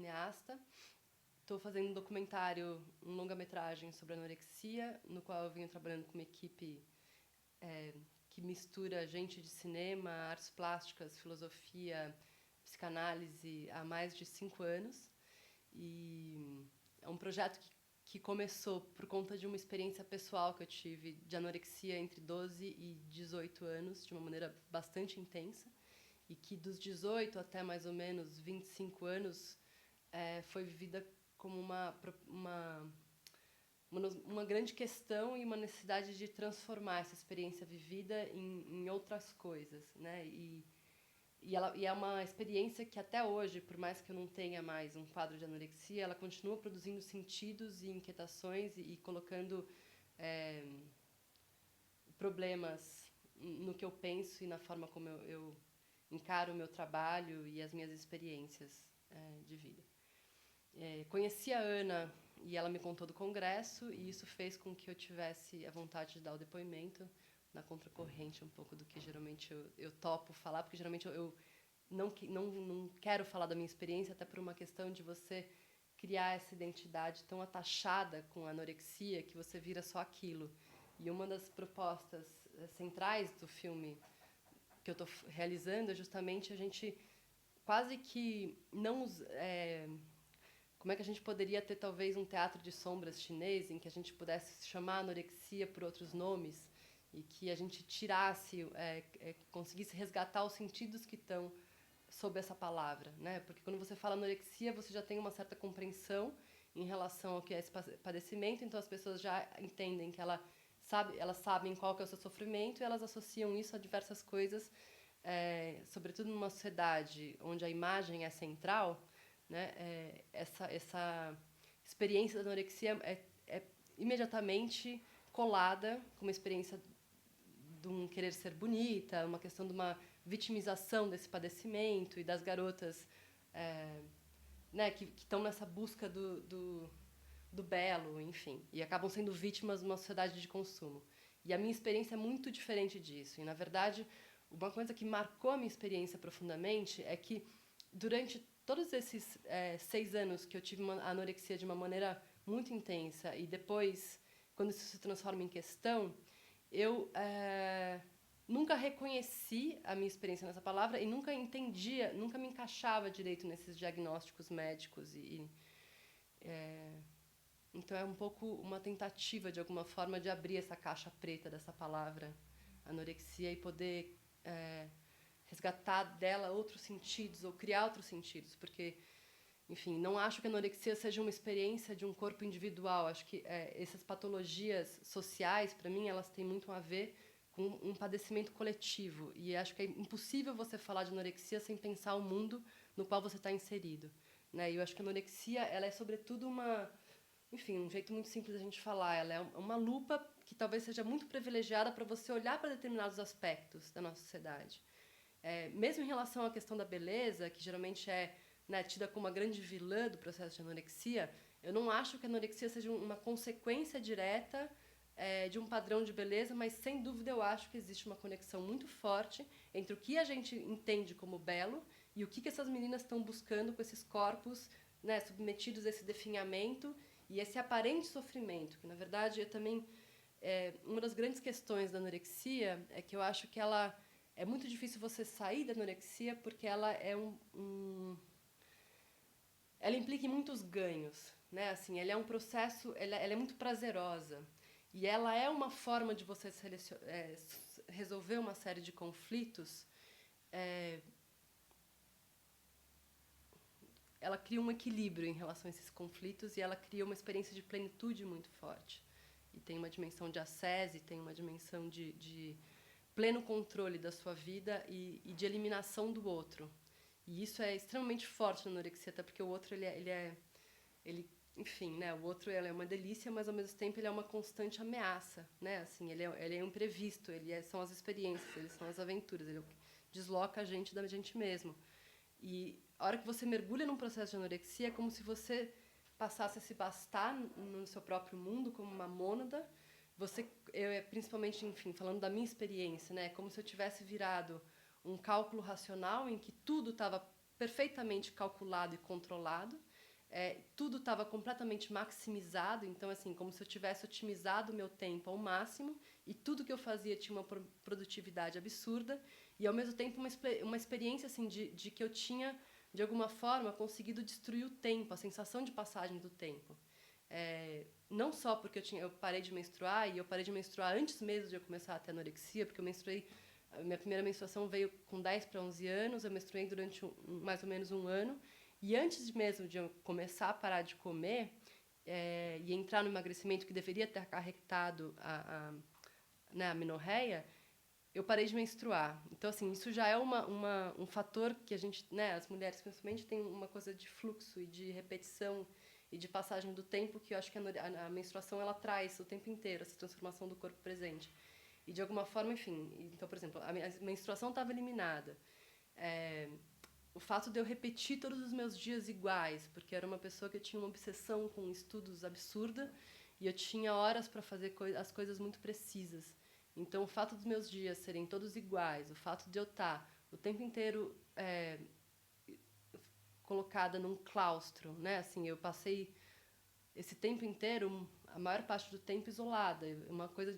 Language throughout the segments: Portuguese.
cineasta. Estou fazendo um documentário, um longa-metragem sobre anorexia, no qual eu venho trabalhando com uma equipe que mistura gente de cinema, artes plásticas, filosofia, psicanálise há mais de 5 anos. E é um projeto que começou por conta de uma experiência pessoal que eu tive de anorexia entre 12 e 18 anos, de uma maneira bastante intensa, e que dos 18 até mais ou menos 25 anos foi vivida como uma grande questão e uma necessidade de transformar essa experiência vivida em outras coisas, né? E é uma experiência que até hoje, por mais que eu não tenha mais um quadro de anorexia, ela continua produzindo sentidos e inquietações e colocando problemas no que eu penso e na forma como eu encaro o meu trabalho e as minhas experiências de vida. Conheci a Ana e ela me contou do congresso, e isso fez com que eu tivesse a vontade de dar o depoimento na contracorrente um pouco do que geralmente eu topo falar, porque geralmente eu não quero falar da minha experiência, até por uma questão de você criar essa identidade tão atachada com a anorexia que você vira só aquilo. E uma das propostas centrais do filme que eu estou realizando é justamente a gente quase que não... como é que a gente poderia ter talvez um teatro de sombras chinês em que a gente pudesse chamar a anorexia por outros nomes e que a gente tirasse, conseguisse resgatar os sentidos que estão sob essa palavra, né? Porque quando você fala anorexia, você já tem uma certa compreensão em relação ao que é esse padecimento, então as pessoas já entendem que elas sabem qual que é o seu sofrimento e elas associam isso a diversas coisas, sobretudo numa sociedade onde a imagem é central, né? Essa experiência da anorexia é imediatamente colada com uma experiência de um querer ser bonita, uma questão de uma vitimização desse padecimento e das garotas né, que estão nessa busca do belo, enfim, e acabam sendo vítimas de uma sociedade de consumo. E a minha experiência é muito diferente disso. E, na verdade, uma coisa que marcou a minha experiência profundamente é que, durante todos esses 6 anos que eu tive uma anorexia de uma maneira muito intensa, e depois, quando isso se transforma em questão, eu nunca reconheci a minha experiência nessa palavra e nunca entendia, nunca me encaixava direito nesses diagnósticos médicos. Então é um pouco uma tentativa, de alguma forma, de abrir essa caixa preta dessa palavra anorexia e poder resgatar dela outros sentidos ou criar outros sentidos, porque, enfim, não acho que a anorexia seja uma experiência de um corpo individual. Acho que essas patologias sociais, para mim, elas têm muito a ver com um padecimento coletivo, e acho que é impossível você falar de anorexia sem pensar o mundo no qual você está inserido, né? E eu acho que a anorexia, ela é sobretudo um jeito muito simples de a gente falar, ela é uma lupa que talvez seja muito privilegiada para você olhar para determinados aspectos da nossa sociedade. Mesmo em relação à questão da beleza, que geralmente é, né, tida como uma grande vilã do processo de anorexia, eu não acho que a anorexia seja uma consequência direta de um padrão de beleza, mas sem dúvida eu acho que existe uma conexão muito forte entre o que a gente entende como belo e o que essas meninas estão buscando com esses corpos, né, submetidos a esse definhamento e esse aparente sofrimento, que na verdade eu também... uma das grandes questões da anorexia é que eu acho que ela... É muito difícil você sair da anorexia porque ela é ela implica em muitos ganhos, né? Assim, ela é um processo, ela é muito prazerosa. E ela é uma forma de você resolver uma série de conflitos. Ela cria um equilíbrio em relação a esses conflitos e ela cria uma experiência de plenitude muito forte. E tem uma dimensão de ascese, tem uma dimensão de pleno controle da sua vida e de eliminação do outro. E isso é extremamente forte na anorexia, até porque o outro, enfim, né, o outro é uma delícia, mas ao mesmo tempo ele é uma constante ameaça, né? Assim, ele é imprevisto, são as experiências, eles são as aventuras, ele desloca a gente da gente mesmo. E a hora que você mergulha num processo de anorexia é como se você passasse a se bastar no seu próprio mundo como uma mônada. Principalmente, enfim, falando da minha experiência, né, como se eu tivesse virado um cálculo racional em que tudo estava perfeitamente calculado e controlado, tudo estava completamente maximizado, então, assim, como se eu tivesse otimizado o meu tempo ao máximo, e tudo que eu fazia tinha uma produtividade absurda, e, ao mesmo tempo, uma experiência, assim, de que eu tinha, de alguma forma, conseguido destruir o tempo, a sensação de passagem do tempo. Não só porque eu parei de menstruar, e eu parei de menstruar antes mesmo de eu começar a ter anorexia, porque eu menstruei, a minha primeira menstruação veio com 10 para 11 anos, eu menstruei durante mais ou menos um ano, e antes mesmo de eu começar a parar de comer e entrar no emagrecimento que deveria ter acarretado né, a menorreia, eu parei de menstruar. Então, assim, isso já é um fator que a gente, né, as mulheres principalmente, tem uma coisa de fluxo e de repetição e de passagem do tempo que eu acho que a menstruação ela traz o tempo inteiro, essa transformação do corpo presente. E, de alguma forma, enfim, então, por exemplo, a menstruação estava eliminada. O fato de eu repetir todos os meus dias iguais, porque era uma pessoa que tinha uma obsessão com estudos absurda e eu tinha horas para fazer as coisas muito precisas. Então, o fato dos meus dias serem todos iguais, o fato de eu estar o tempo inteiro colocada num claustro, né? Assim, eu passei esse tempo inteiro, a maior parte do tempo isolada,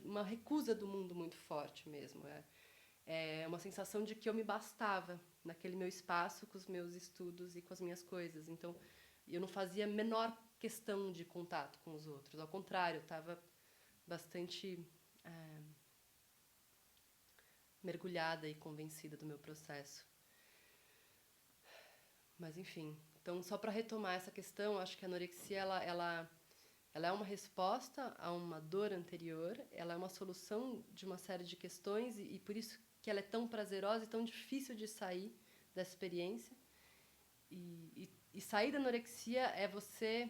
uma recusa do mundo muito forte mesmo. É uma sensação de que eu me bastava naquele meu espaço com os meus estudos e com as minhas coisas. Então, eu não fazia a menor questão de contato com os outros. Ao contrário, eu estava bastante mergulhada e convencida do meu processo. Mas, enfim. Então, só para retomar essa questão, acho que a anorexia ela é uma resposta a uma dor anterior, ela é uma solução de uma série de questões e por isso que ela é tão prazerosa e tão difícil de sair dessa experiência. E sair da anorexia é você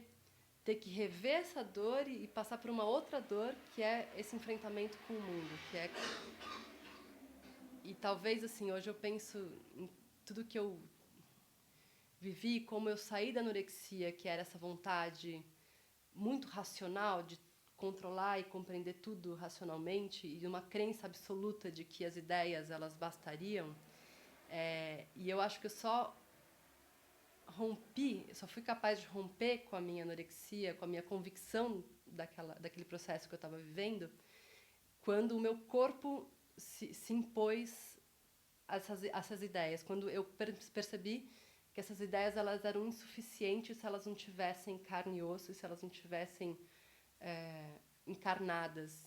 ter que rever essa dor e passar por uma outra dor, que é esse enfrentamento com o mundo. E talvez, assim, hoje eu penso em tudo que eu vivi, como eu saí da anorexia, que era essa vontade muito racional de controlar e compreender tudo racionalmente e uma crença absoluta de que as ideias elas bastariam. E eu acho que eu só fui capaz de romper com a minha anorexia, com a minha convicção daquele processo que eu estava vivendo, quando o meu corpo se impôs essas ideias, quando eu percebi que essas ideias elas eram insuficientes se elas não tivessem carne e osso, se elas não tivessem encarnadas.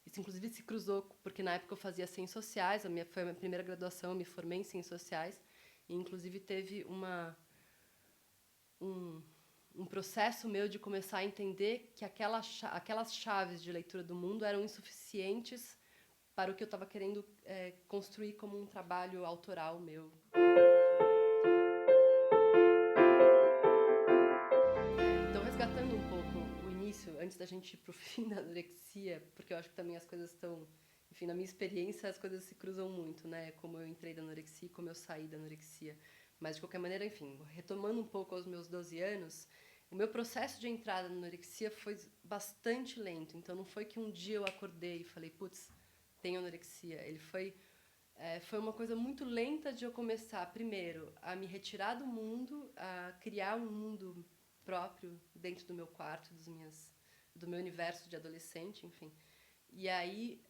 Isso, inclusive, se cruzou, porque na época eu fazia ciências sociais, foi a minha primeira graduação, eu me formei em ciências sociais, e, inclusive, teve um processo meu de começar a entender que aquelas chaves de leitura do mundo eram insuficientes para o que eu estava querendo construir como um trabalho autoral meu. Então, resgatando um pouco o início, antes da gente ir para o fim da anorexia, porque eu acho que também as coisas estão... Enfim, na minha experiência, as coisas se cruzam muito, né? Como eu entrei da anorexia e como eu saí da anorexia. Mas, de qualquer maneira, enfim, retomando um pouco aos meus 12 anos, o meu processo de entrada na anorexia foi bastante lento. Então, não foi que um dia eu acordei e falei, putz, tenho anorexia. Ele foi uma coisa muito lenta de eu começar, primeiro, a me retirar do mundo, a criar um mundo próprio dentro do meu quarto, do meu universo de adolescente, enfim. E aí,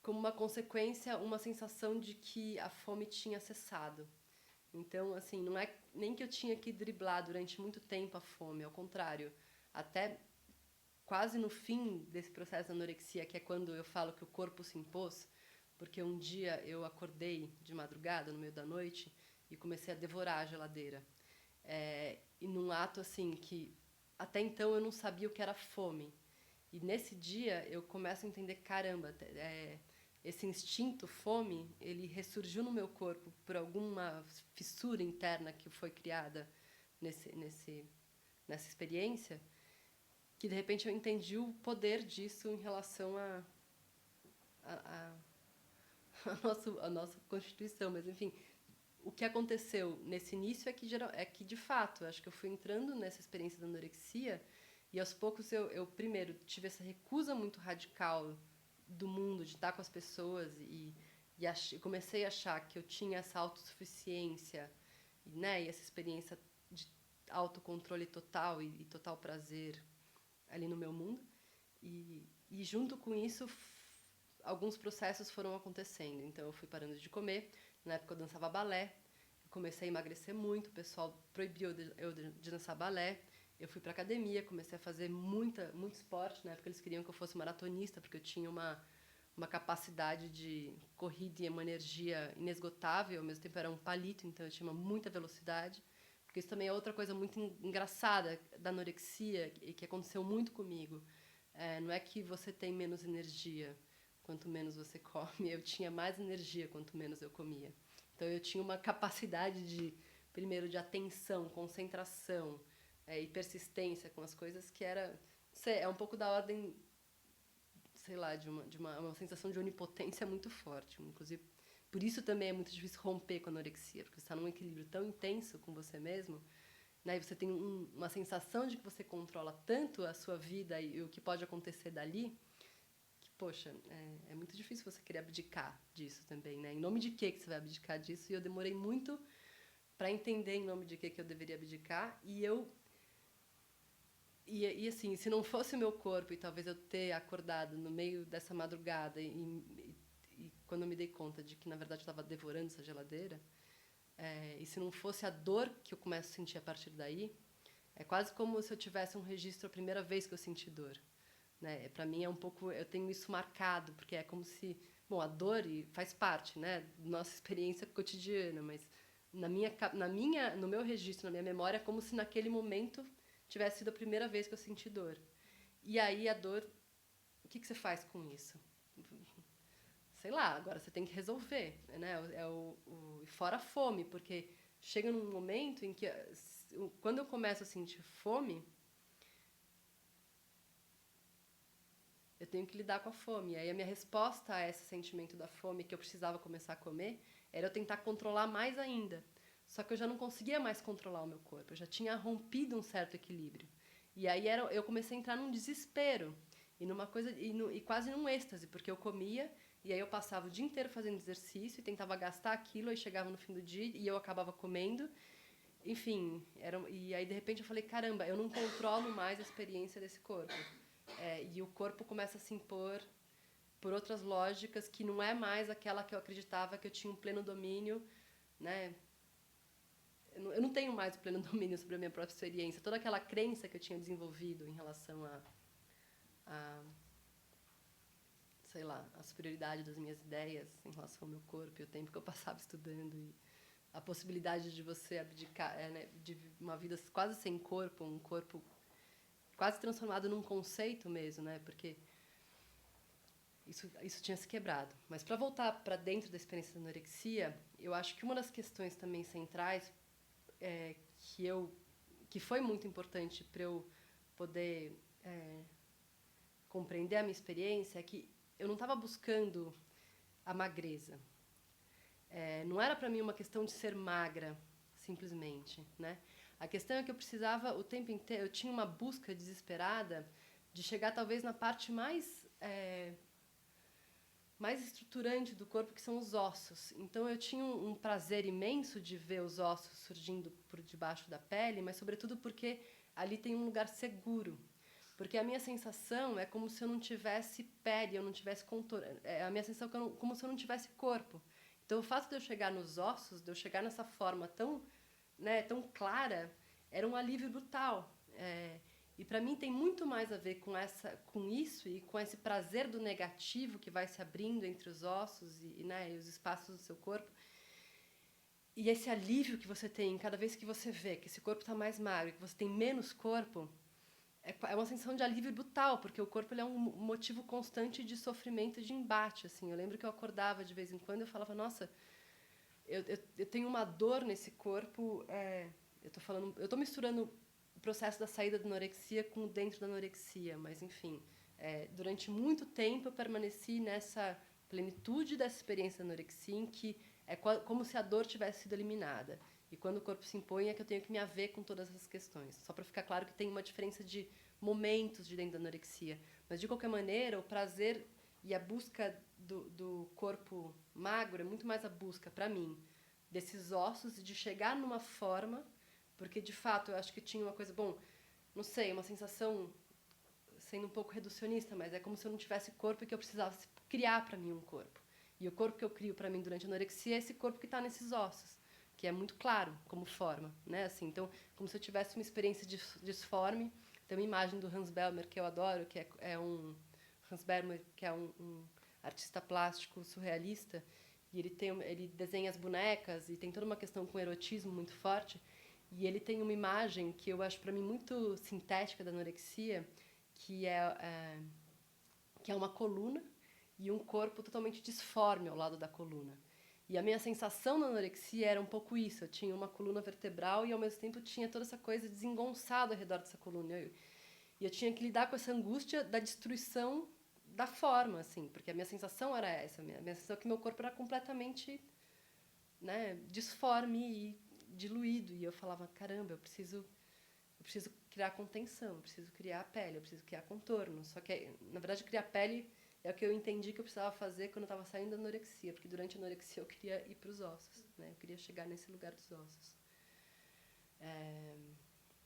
como uma consequência, uma sensação de que a fome tinha cessado. Então, assim, não é nem que eu tinha que driblar durante muito tempo a fome, ao contrário. Até quase no fim desse processo de anorexia, que é quando eu falo que o corpo se impôs, porque um dia eu acordei de madrugada, no meio da noite, e comecei a devorar a geladeira. E num ato, assim, que até então eu não sabia o que era fome. E nesse dia eu começo a entender, caramba, esse instinto fome, ele ressurgiu no meu corpo por alguma fissura interna que foi criada nessa experiência, que de repente eu entendi o poder disso em relação a nossa Constituição. Mas, enfim, o que aconteceu nesse início é que de fato, acho que eu fui entrando nessa experiência da anorexia e aos poucos eu primeiro tive essa recusa muito radical do mundo, de estar com as pessoas e comecei a achar que eu tinha essa autossuficiência né, e essa experiência de autocontrole total e total prazer ali no meu mundo. E junto com isso, alguns processos foram acontecendo. Então, eu fui parando de comer. Na época, eu dançava balé. Eu comecei a emagrecer muito. O pessoal proibiu eu de dançar balé. Eu fui para academia, comecei a fazer muito esporte. Na época, eles queriam que eu fosse maratonista, porque eu tinha uma capacidade de corrida e uma energia inesgotável. Ao mesmo tempo, era um palito, então eu tinha muita velocidade. Porque isso também é outra coisa muito engraçada da anorexia, e que aconteceu muito comigo. Não é que você tem menos energia quanto menos você come. Eu tinha mais energia quanto menos eu comia. Então, eu tinha uma capacidade primeiro, de atenção, concentração e persistência com as coisas que é um pouco da ordem, sei lá, de uma sensação de onipotência muito forte. Inclusive, por isso também é muito difícil romper com a anorexia, porque você está num equilíbrio tão intenso com você mesmo, né, e você tem uma sensação de que você controla tanto a sua vida e o que pode acontecer dali, que, poxa, é muito difícil você querer abdicar disso também, né? Em nome de que você vai abdicar disso? E eu demorei muito para entender em nome de que eu deveria abdicar. E assim, se não fosse o meu corpo, e talvez eu ter acordado no meio dessa madrugada e quando eu me dei conta de que, na verdade, eu estava devorando essa geladeira, e se não fosse a dor que eu começo a sentir a partir daí, é quase como se eu tivesse um registro a primeira vez que eu senti dor. Né? Para mim é um pouco, eu tenho isso marcado, porque é como se, bom, a dor faz parte, né, da nossa experiência cotidiana, mas no meu registro, na minha memória, é como se naquele momento tivesse sido a primeira vez que eu senti dor. E aí a dor, o que você faz com isso? Sei lá, agora você tem que resolver, né? Fora a fome, porque chega num momento em que, quando eu começo a sentir fome, eu tenho que lidar com a fome. E aí a minha resposta a esse sentimento da fome, que eu precisava começar a comer, era eu tentar controlar mais ainda. Só que eu já não conseguia mais controlar o meu corpo, eu já tinha rompido um certo equilíbrio. E aí eu comecei a entrar num desespero e numa coisa e quase num êxtase, porque eu comia e aí eu passava o dia inteiro fazendo exercício e tentava gastar aquilo, aí chegava no fim do dia e eu acabava comendo. Enfim, e aí de repente eu falei, caramba, eu não controlo mais a experiência desse corpo. E o corpo começa a se impor por outras lógicas que não é mais aquela que eu acreditava que eu tinha um pleno domínio, né? Eu não tenho mais o pleno domínio sobre a minha própria experiência. Toda aquela crença que eu tinha desenvolvido em relação a sei lá, a superioridade das minhas ideias em relação ao meu corpo e o tempo que eu passava estudando e a possibilidade de você abdicar, né, de uma vida quase sem corpo, um corpo quase transformado num conceito mesmo, né? Porque isso tinha se quebrado. Mas para voltar para dentro da experiência da anorexia, eu acho que uma das questões também centrais que foi muito importante para eu poder compreender a minha experiência é que eu não estava buscando a magreza. Não era para mim uma questão de ser magra, simplesmente, né? A questão é que eu precisava o tempo inteiro, eu tinha uma busca desesperada de chegar talvez na parte mais estruturante do corpo, que são os ossos. Então eu tinha um prazer imenso de ver os ossos surgindo por debaixo da pele, mas sobretudo porque ali tem um lugar seguro. Porque a minha sensação é como se eu não tivesse pele, eu não tivesse contorno. A minha sensação é como se eu não tivesse corpo. Então o fato de eu chegar nos ossos, de eu chegar nessa forma tão, né, tão clara, era um alívio brutal. E para mim tem muito mais a ver com isso e com esse prazer do negativo que vai se abrindo entre os ossos né, e os espaços do seu corpo. E esse alívio que você tem cada vez que você vê que esse corpo está mais magro, que você tem menos corpo, é uma sensação de alívio brutal, porque o corpo ele é um motivo constante de sofrimento e de embate. Assim. Eu lembro que eu acordava de vez em quando e eu falava, nossa, eu tenho uma dor nesse corpo. Eu estou misturando o processo da saída da anorexia com dentro da anorexia, mas enfim, durante muito tempo eu permaneci nessa plenitude dessa experiência da anorexia, em que é como se a dor tivesse sido eliminada. E quando o corpo se impõe é que eu tenho que me haver com todas essas questões. Só para ficar claro que tem uma diferença de momentos de dentro da anorexia. Mas, de qualquer maneira, o prazer e a busca do corpo magro é muito mais a busca, para mim, desses ossos e de chegar numa forma, porque de fato eu acho que tinha uma coisa, bom, não sei, uma sensação, sendo um pouco reducionista, mas é como se eu não tivesse corpo e que eu precisasse criar para mim um corpo. E o corpo que eu crio para mim durante a anorexia é esse corpo que está nesses ossos, que é muito claro como forma, né? Assim, então, como se eu tivesse uma experiência disforme. Tem uma imagem do Hans Belmer que eu adoro, que Hans Belmer, que é um artista plástico surrealista, e ele desenha as bonecas e tem toda uma questão com erotismo muito forte. E ele tem uma imagem que eu acho para mim muito sintética da anorexia, que é uma coluna e um corpo totalmente disforme ao lado da coluna. E a minha sensação na anorexia era um pouco isso. Eu tinha uma coluna vertebral e, ao mesmo tempo, tinha toda essa coisa desengonçada ao redor dessa coluna. E eu tinha que lidar com essa angústia da destruição da forma, assim, porque a minha sensação era essa. A minha sensação é que meu corpo era completamente, né, disforme e diluído. E eu falava, caramba, eu preciso criar contenção, eu preciso criar a pele, eu preciso criar contorno. Só que, na verdade, criar pele é o que eu entendi que eu precisava fazer quando eu estava saindo da anorexia, porque durante a anorexia eu queria ir para os ossos, né? Eu queria chegar nesse lugar dos ossos.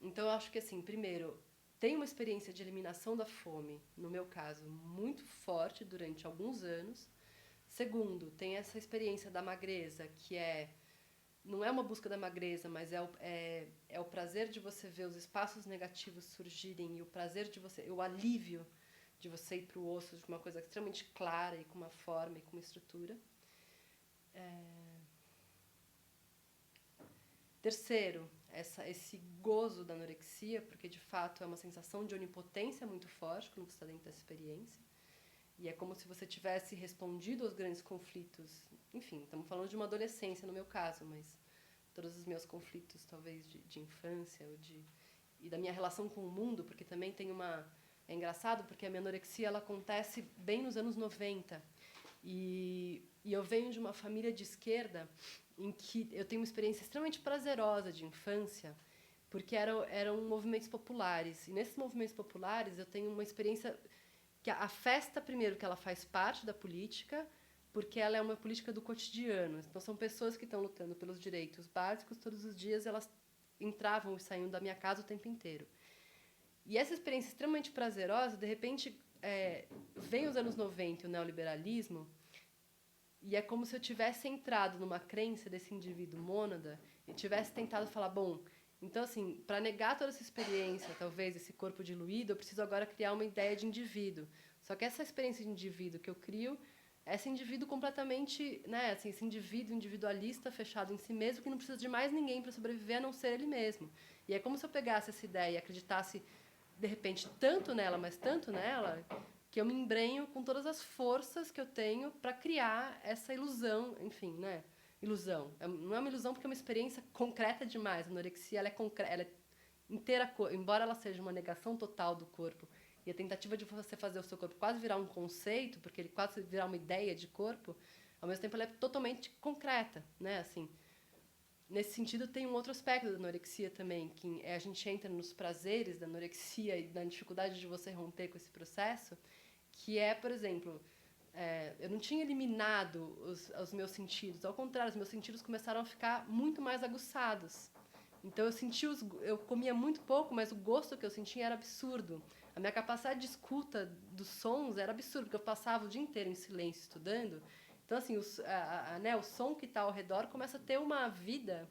Então, eu acho que, assim, primeiro, tem uma experiência de eliminação da fome, no meu caso, muito forte durante alguns anos. Segundo, tem essa experiência da magreza, que não é uma busca da magreza, mas é o prazer de você ver os espaços negativos surgirem e o prazer de você, o alívio de você ir para o osso de uma coisa extremamente clara e com uma forma e com uma estrutura. Terceiro, esse gozo da anorexia, porque de fato é uma sensação de onipotência muito forte quando você está dentro dessa experiência. E é como se você tivesse respondido aos grandes conflitos. Enfim, estamos falando de uma adolescência no meu caso, mas todos os meus conflitos, talvez, de infância e da minha relação com o mundo, porque também tem uma... É engraçado porque a minha anorexia ela acontece bem nos anos 90. E eu venho de uma família de esquerda em que eu tenho uma experiência extremamente prazerosa de infância, porque eram movimentos populares. E nesses movimentos populares eu tenho uma experiência que a festa, primeiro, que ela faz parte da política, porque ela é uma política do cotidiano. Então, são pessoas que estão lutando pelos direitos básicos todos os dias, elas entravam e saíam da minha casa o tempo inteiro. E essa experiência extremamente prazerosa, de repente, vem os anos 90 e o neoliberalismo, e é como se eu tivesse entrado numa crença desse indivíduo mônada e tivesse tentado falar, bom, então, assim, para negar toda essa experiência, talvez, esse corpo diluído, eu preciso agora criar uma ideia de indivíduo. Só que essa experiência de indivíduo que eu crio, é esse indivíduo completamente, né, assim, esse indivíduo individualista, fechado em si mesmo, que não precisa de mais ninguém para sobreviver, a não ser ele mesmo. E é como se eu pegasse essa ideia e acreditasse, de repente, tanto nela, que eu me embrenho com todas as forças que eu tenho para criar essa ilusão, enfim, né? Ilusão. Não é uma ilusão porque é uma experiência concreta demais. A anorexia ela é inteira, embora ela seja uma negação total do corpo e a tentativa de você fazer o seu corpo quase virar um conceito, porque ele quase virar uma ideia de corpo, ao mesmo tempo ela é totalmente concreta, né? Assim, nesse sentido tem um outro aspecto da anorexia também, que a gente entra nos prazeres da anorexia e na dificuldade de você romper com esse processo, que é, por exemplo, eu não tinha eliminado os meus sentidos. Ao contrário, os meus sentidos começaram a ficar muito mais aguçados. Então, eu comia muito pouco, mas o gosto que eu sentia era absurdo. A minha capacidade de escuta dos sons era absurda, porque eu passava o dia inteiro em silêncio estudando. Então, assim, né, o som que está ao redor começa a ter uma vida.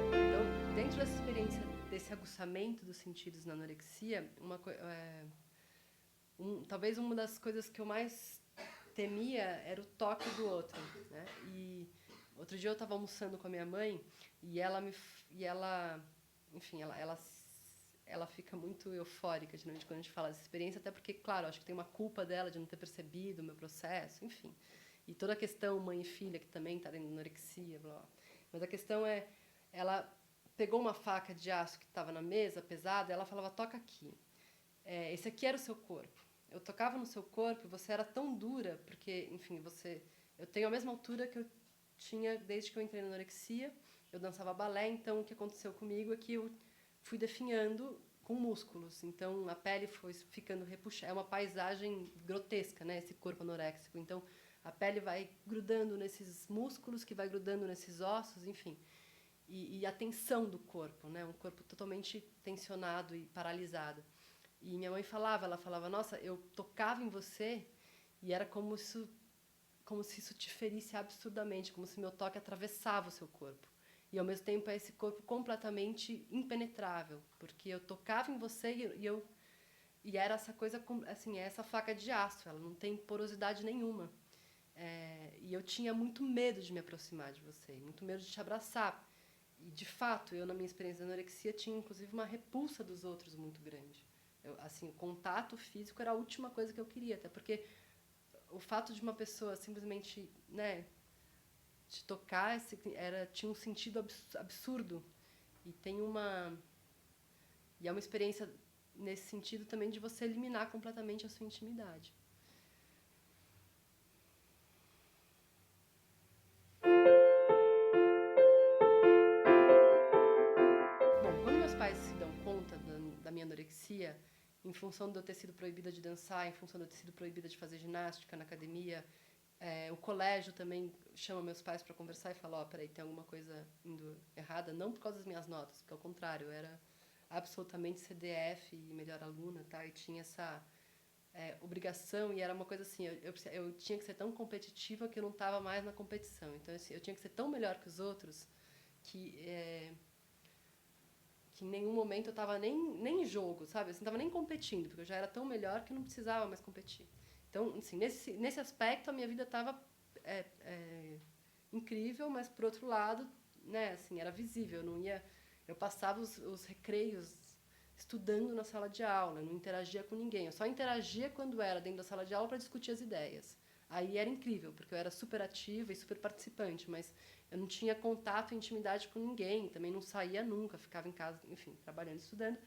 Então, dentro dessa experiência, desse aguçamento dos sentidos na anorexia, talvez uma das coisas que eu mais temia era o toque do outro, né? E outro dia eu estava almoçando com a minha mãe e enfim, ela fica muito eufórica geralmente quando a gente fala dessa experiência, até porque, claro, acho que tem uma culpa dela de não ter percebido o meu processo, enfim. E toda a questão mãe e filha, que também está dentro da anorexia, blá, blá. Mas a questão ela pegou uma faca de aço que estava na mesa, pesada, e ela falava, toca aqui. Esse aqui era o seu corpo. Eu tocava no seu corpo e você era tão dura, porque, enfim, eu tenho a mesma altura que eu tinha desde que eu entrei na anorexia, eu dançava balé, então o que aconteceu comigo é que eu fui definhando com músculos, então a pele foi ficando repuxada, é uma paisagem grotesca, né, esse corpo anoréxico, então A pele vai grudando nesses músculos, que vai grudando nesses ossos, enfim. E a tensão do corpo, né? Um corpo totalmente tensionado e paralisado. E minha mãe ela falava, nossa, eu tocava em você e era como se isso te ferisse absurdamente, como se meu toque atravessava o seu corpo. E, ao mesmo tempo, é esse corpo completamente impenetrável, porque eu tocava em você e era essa coisa, assim, é essa faca de aço, ela não tem porosidade nenhuma. E eu tinha muito medo de me aproximar de você, muito medo de te abraçar. E, de fato, eu, na minha experiência de anorexia, tinha, inclusive, uma repulsa dos outros muito grande. Assim, o contato físico era a última coisa que eu queria, até porque o fato de uma pessoa simplesmente, né, te tocar tinha um sentido absurdo. E é uma experiência, nesse sentido, também de você eliminar completamente a sua intimidade. Quando meus pais se dão conta da minha anorexia, em função de eu ter sido proibida de dançar, em função de eu ter sido proibida de fazer ginástica na academia, o colégio também chama meus pais para conversar e fala, peraí, tem alguma coisa indo errada, não por causa das minhas notas, porque ao contrário, eu era absolutamente CDF e melhor aluna, tá? E tinha essa obrigação, e era uma coisa assim, eu tinha que ser tão competitiva que eu não estava mais na competição. Então, assim, eu tinha que ser tão melhor que os outros que em nenhum momento eu estava nem em jogo, sabe? Eu não estava nem competindo, porque eu já era tão melhor que eu não precisava mais competir. Então, assim, nesse aspecto, a minha vida estava incrível, mas, por outro lado, né, assim, era visível. Eu passava os recreios estudando na sala de aula, não interagia com ninguém. Eu só interagia quando era dentro da sala de aula para discutir as ideias. Aí era incrível, porque eu era super ativa e super participante, mas eu não tinha contato e intimidade com ninguém, também não saía nunca, ficava em casa, enfim, trabalhando, estudando.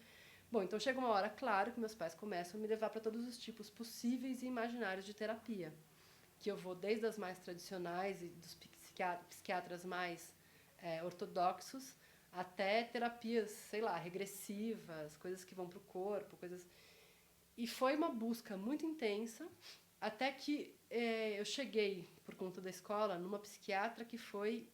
Bom, então chega uma hora, claro, que meus pais começam a me levar para todos os tipos possíveis e imaginários de terapia, que eu vou desde as mais tradicionais e dos psiquiatras mais ortodoxos, até terapias, sei lá, regressivas, coisas que vão para o corpo, coisas... E foi uma busca muito intensa, até que eu cheguei, por conta da escola, numa psiquiatra que foi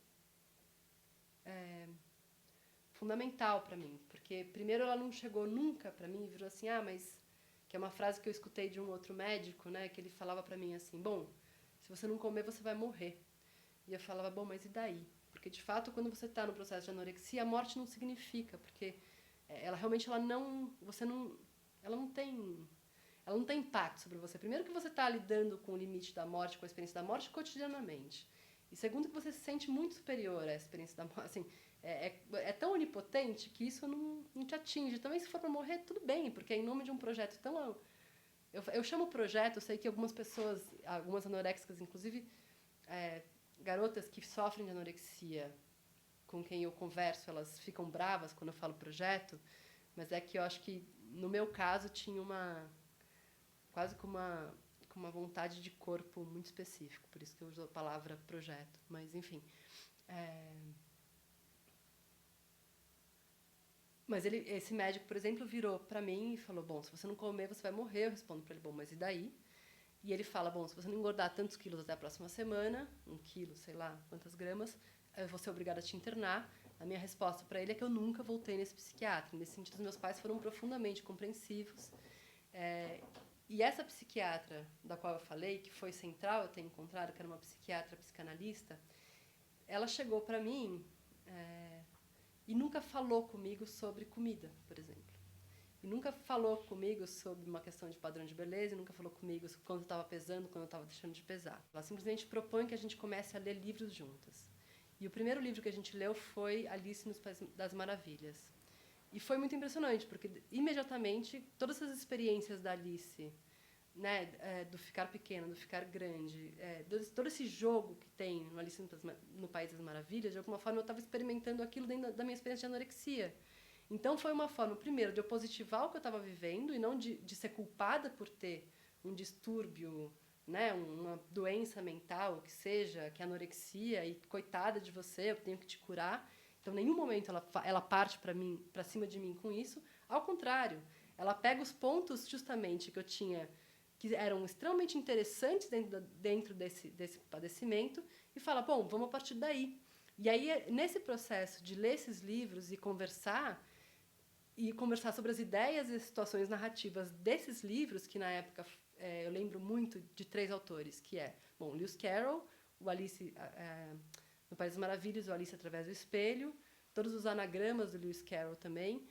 fundamental para mim. Porque, primeiro, ela não chegou nunca para mim e virou assim, mas... Que é uma frase que eu escutei de um outro médico, né? Que ele falava para mim assim, bom, se você não comer, você vai morrer. E eu falava, bom, mas e daí? Porque, de fato, quando você está no processo de anorexia, a morte não significa, porque ela realmente ela não tem impacto sobre você. Primeiro que você está lidando com o limite da morte, com a experiência da morte cotidianamente. E segundo que você se sente muito superior à experiência da morte. Assim, é tão onipotente que isso não te atinge. Também, se for para morrer, tudo bem, porque é em nome de um projeto tão... Eu chamo projeto, eu sei que algumas pessoas, algumas anoréxicas, inclusive... garotas que sofrem de anorexia, com quem eu converso, elas ficam bravas quando eu falo projeto, mas é que eu acho que, no meu caso, tinha quase com uma vontade de corpo muito específico, por isso que eu uso a palavra projeto, mas, enfim. Mas esse médico, por exemplo, virou para mim e falou, bom, se você não comer, você vai morrer. Eu respondo para ele, bom, mas e daí? E ele fala, bom, se você não engordar tantos quilos até a próxima semana, 1 quilo, sei lá, quantas gramas, eu vou ser obrigada a te internar. A minha resposta para ele é que eu nunca voltei nesse psiquiatra. Nesse sentido, os meus pais foram profundamente compreensivos. E essa psiquiatra da qual eu falei, que foi central eu ter encontrado, que era uma psiquiatra psicanalista, ela chegou para mim e nunca falou comigo sobre comida, por exemplo. E nunca falou comigo sobre uma questão de padrão de beleza, e nunca falou comigo sobre quando eu estava pesando, quando eu estava deixando de pesar. Ela simplesmente propõe que a gente comece a ler livros juntas. E o primeiro livro que a gente leu foi Alice no País das Maravilhas. E foi muito impressionante, porque imediatamente todas essas experiências da Alice, né, do ficar pequena, do ficar grande, todo esse jogo que tem no Alice no País das Maravilhas, de alguma forma eu estava experimentando aquilo dentro da minha experiência de anorexia. Então, foi uma forma, primeiro, de eu positivar o que eu estava vivendo e não de ser culpada por ter um distúrbio, né, uma doença mental, que seja, que é anorexia, e coitada de você, eu tenho que te curar. Então, em nenhum momento ela parte para cima de mim com isso. Ao contrário, ela pega os pontos, justamente, que eu tinha que eram extremamente interessantes dentro desse padecimento e fala, bom, vamos a partir daí. E aí, nesse processo de ler esses livros e conversar sobre as ideias e situações narrativas desses livros, que na época eu lembro muito de 3 autores, que bom, Lewis Carroll, o Alice no País das Maravilhas, o Alice através do Espelho, todos os anagramas do Lewis Carroll também,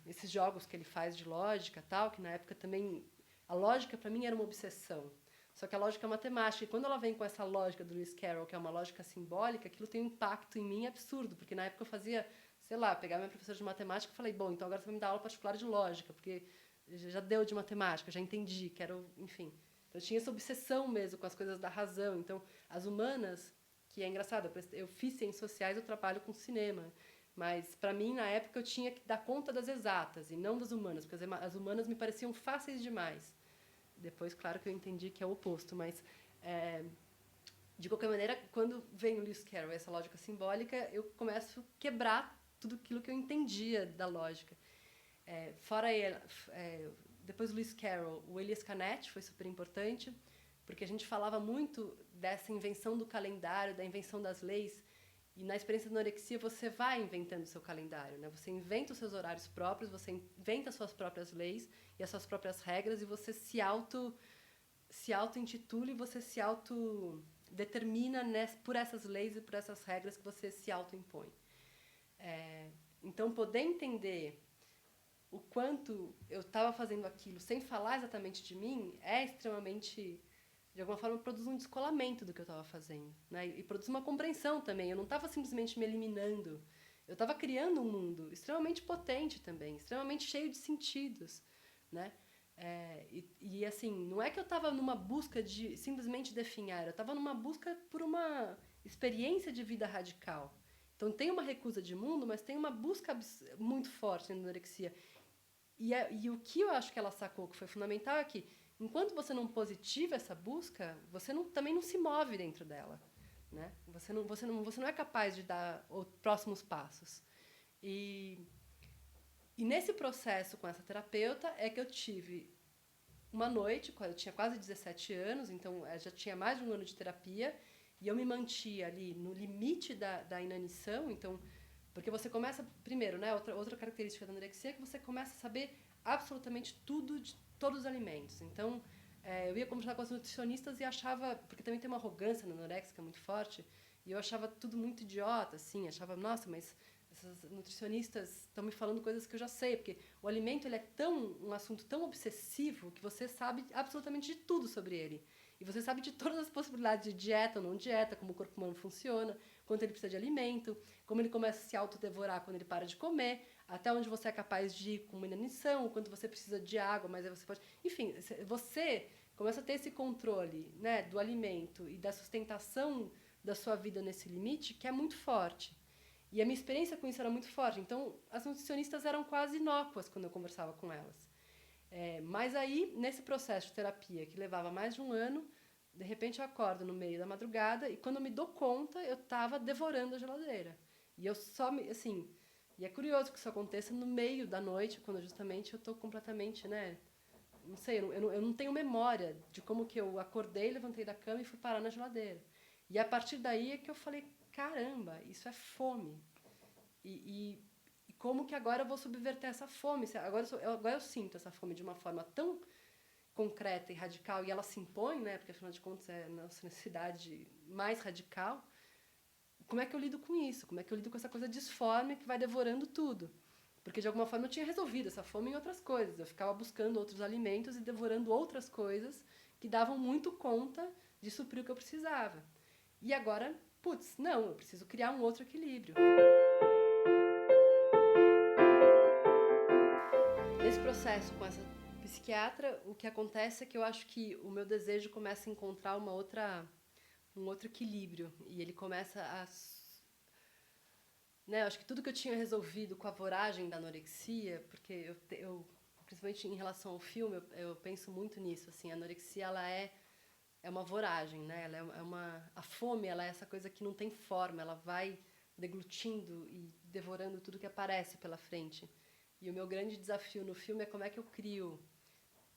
esses jogos que ele faz de lógica, tal, que na época também a lógica para mim era uma obsessão. Só que a lógica é matemática, e quando ela vem com essa lógica do Lewis Carroll, que é uma lógica simbólica, aquilo tem um impacto em mim absurdo, porque na época eu fazia, sei lá, pegava minha professora de matemática e falei, bom, então agora você vai me dar aula particular de lógica, porque já deu de matemática, já entendi, quero, enfim. Então, eu tinha essa obsessão mesmo com as coisas da razão. Então, as humanas, que é engraçado, eu fiz ciências sociais, eu trabalho com cinema, mas para mim na época eu tinha que dar conta das exatas e não das humanas, porque as humanas me pareciam fáceis demais. Depois, claro que eu entendi que é o oposto, mas de qualquer maneira, quando vem o Lewis Carroll, essa lógica simbólica, eu começo a quebrar tudo aquilo que eu entendia da lógica. Depois do Lewis Carroll, o Elias Canetti foi super importante, porque a gente falava muito dessa invenção do calendário, da invenção das leis, e na experiência da anorexia você vai inventando o seu calendário, né? Você inventa os seus horários próprios, você inventa as suas próprias leis e as suas próprias regras, e você se auto-intitula e você se auto-determina por essas leis e por essas regras que você se auto-impõe. Então, poder entender o quanto eu estava fazendo aquilo sem falar exatamente de mim é extremamente, de alguma forma, produz um descolamento do que eu estava fazendo, né? E produz uma compreensão também. Eu não estava simplesmente me eliminando, eu estava criando um mundo extremamente potente também, extremamente cheio de sentidos, né? E assim, não é que eu estava numa busca de simplesmente definhar, eu estava numa busca por uma experiência de vida radical. Então tem uma recusa de mundo, mas tem uma busca muito forte na anorexia. E o que eu acho que ela sacou que foi fundamental é que, enquanto você não positiva essa busca, você também não se move dentro dela, né? Você não é capaz de dar os próximos passos. E nesse processo com essa terapeuta é que eu tive uma noite, quando eu tinha quase 17 anos, então já tinha mais de um ano de terapia, e eu me mantia ali no limite da inanição, então... Porque você começa, primeiro, né, outra característica da anorexia é que você começa a saber absolutamente tudo de todos os alimentos. Então, eu ia conversar com as nutricionistas e achava... Porque também tem uma arrogância na anorexia muito forte, e eu achava tudo muito idiota, assim, achava, nossa, mas essas nutricionistas estão me falando coisas que eu já sei, porque o alimento ele é um assunto tão obsessivo que você sabe absolutamente de tudo sobre ele. E você sabe de todas as possibilidades de dieta ou não dieta, como o corpo humano funciona, quanto ele precisa de alimento, como ele começa a se autodevorar quando ele para de comer, até onde você é capaz de ir com uma inanição, quanto você precisa de água, mas aí você pode... Enfim, você começa a ter esse controle, né, do alimento e da sustentação da sua vida nesse limite, que é muito forte. E a minha experiência com isso era muito forte. Então, as nutricionistas eram quase inócuas quando eu conversava com elas. Mas aí, nesse processo de terapia, que levava mais de um ano, de repente eu acordo no meio da madrugada e quando eu me dou conta, eu estava devorando a geladeira. E eu assim... E é curioso que isso aconteça no meio da noite, quando justamente eu estou completamente, né... Não sei, eu não tenho memória de como que eu acordei, levantei da cama e fui parar na geladeira. E a partir daí é que eu falei, caramba, isso é fome. E como que agora eu vou subverter essa fome? Agora eu sinto essa fome de uma forma tão concreta e radical, e ela se impõe, né? Porque afinal de contas é a nossa necessidade mais radical. Como é que eu lido com isso? Como é que eu lido com essa coisa disforme que vai devorando tudo? Porque de alguma forma eu tinha resolvido essa fome em outras coisas. Eu ficava buscando outros alimentos e devorando outras coisas que davam muito conta de suprir o que eu precisava. E agora, putz, não, eu preciso criar um outro equilíbrio. Nesse processo com essa psiquiatra, o que acontece é que eu acho que o meu desejo começa a encontrar um outro equilíbrio. E ele começa a... Né, eu acho que tudo que eu tinha resolvido com a voragem da anorexia, porque eu principalmente em relação ao filme, eu penso muito nisso. Assim, a anorexia ela é uma voragem, né? A fome ela é essa coisa que não tem forma, ela vai deglutindo e devorando tudo que aparece pela frente. E o meu grande desafio no filme é como é que eu crio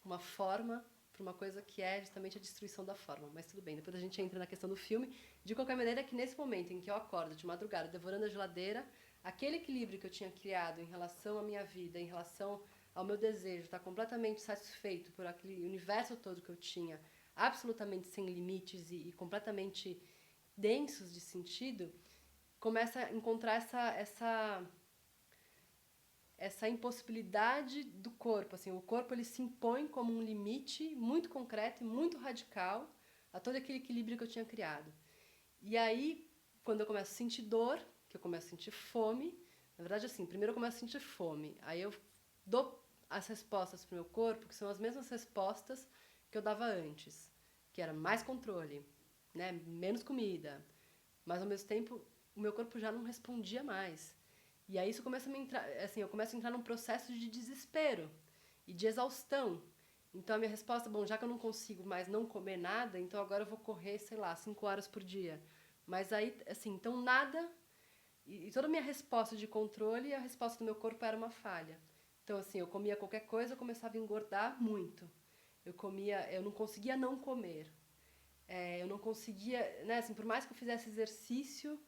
uma forma para uma coisa que é justamente a destruição da forma. Mas tudo bem, depois a gente entra na questão do filme. De qualquer maneira, que nesse momento em que eu acordo de madrugada, devorando a geladeira, aquele equilíbrio que eu tinha criado em relação à minha vida, em relação ao meu desejo, estar completamente satisfeito por aquele universo todo que eu tinha, absolutamente sem limites e completamente densos de sentido, começa a encontrar essa impossibilidade do corpo. Assim, o corpo ele se impõe como um limite muito concreto e muito radical a todo aquele equilíbrio que eu tinha criado. E aí, quando eu começo a sentir dor, que eu começo a sentir fome, na verdade, assim, primeiro eu começo a sentir fome, aí eu dou as respostas para o meu corpo, que são as mesmas respostas que eu dava antes, que era mais controle, né, menos comida, mas ao mesmo tempo o meu corpo já não respondia mais. E aí isso começa a me entrar, assim, eu começo a entrar num processo de desespero e de exaustão. Então a minha resposta, bom, já que eu não consigo mais não comer nada, então agora eu vou correr, sei lá, 5 horas por dia. Mas aí, assim, então nada, e toda a minha resposta de controle, a resposta do meu corpo era uma falha. Então, assim, eu comia qualquer coisa, eu começava a engordar muito. Eu não conseguia não comer. Eu não conseguia, né, assim, por mais que eu fizesse exercício,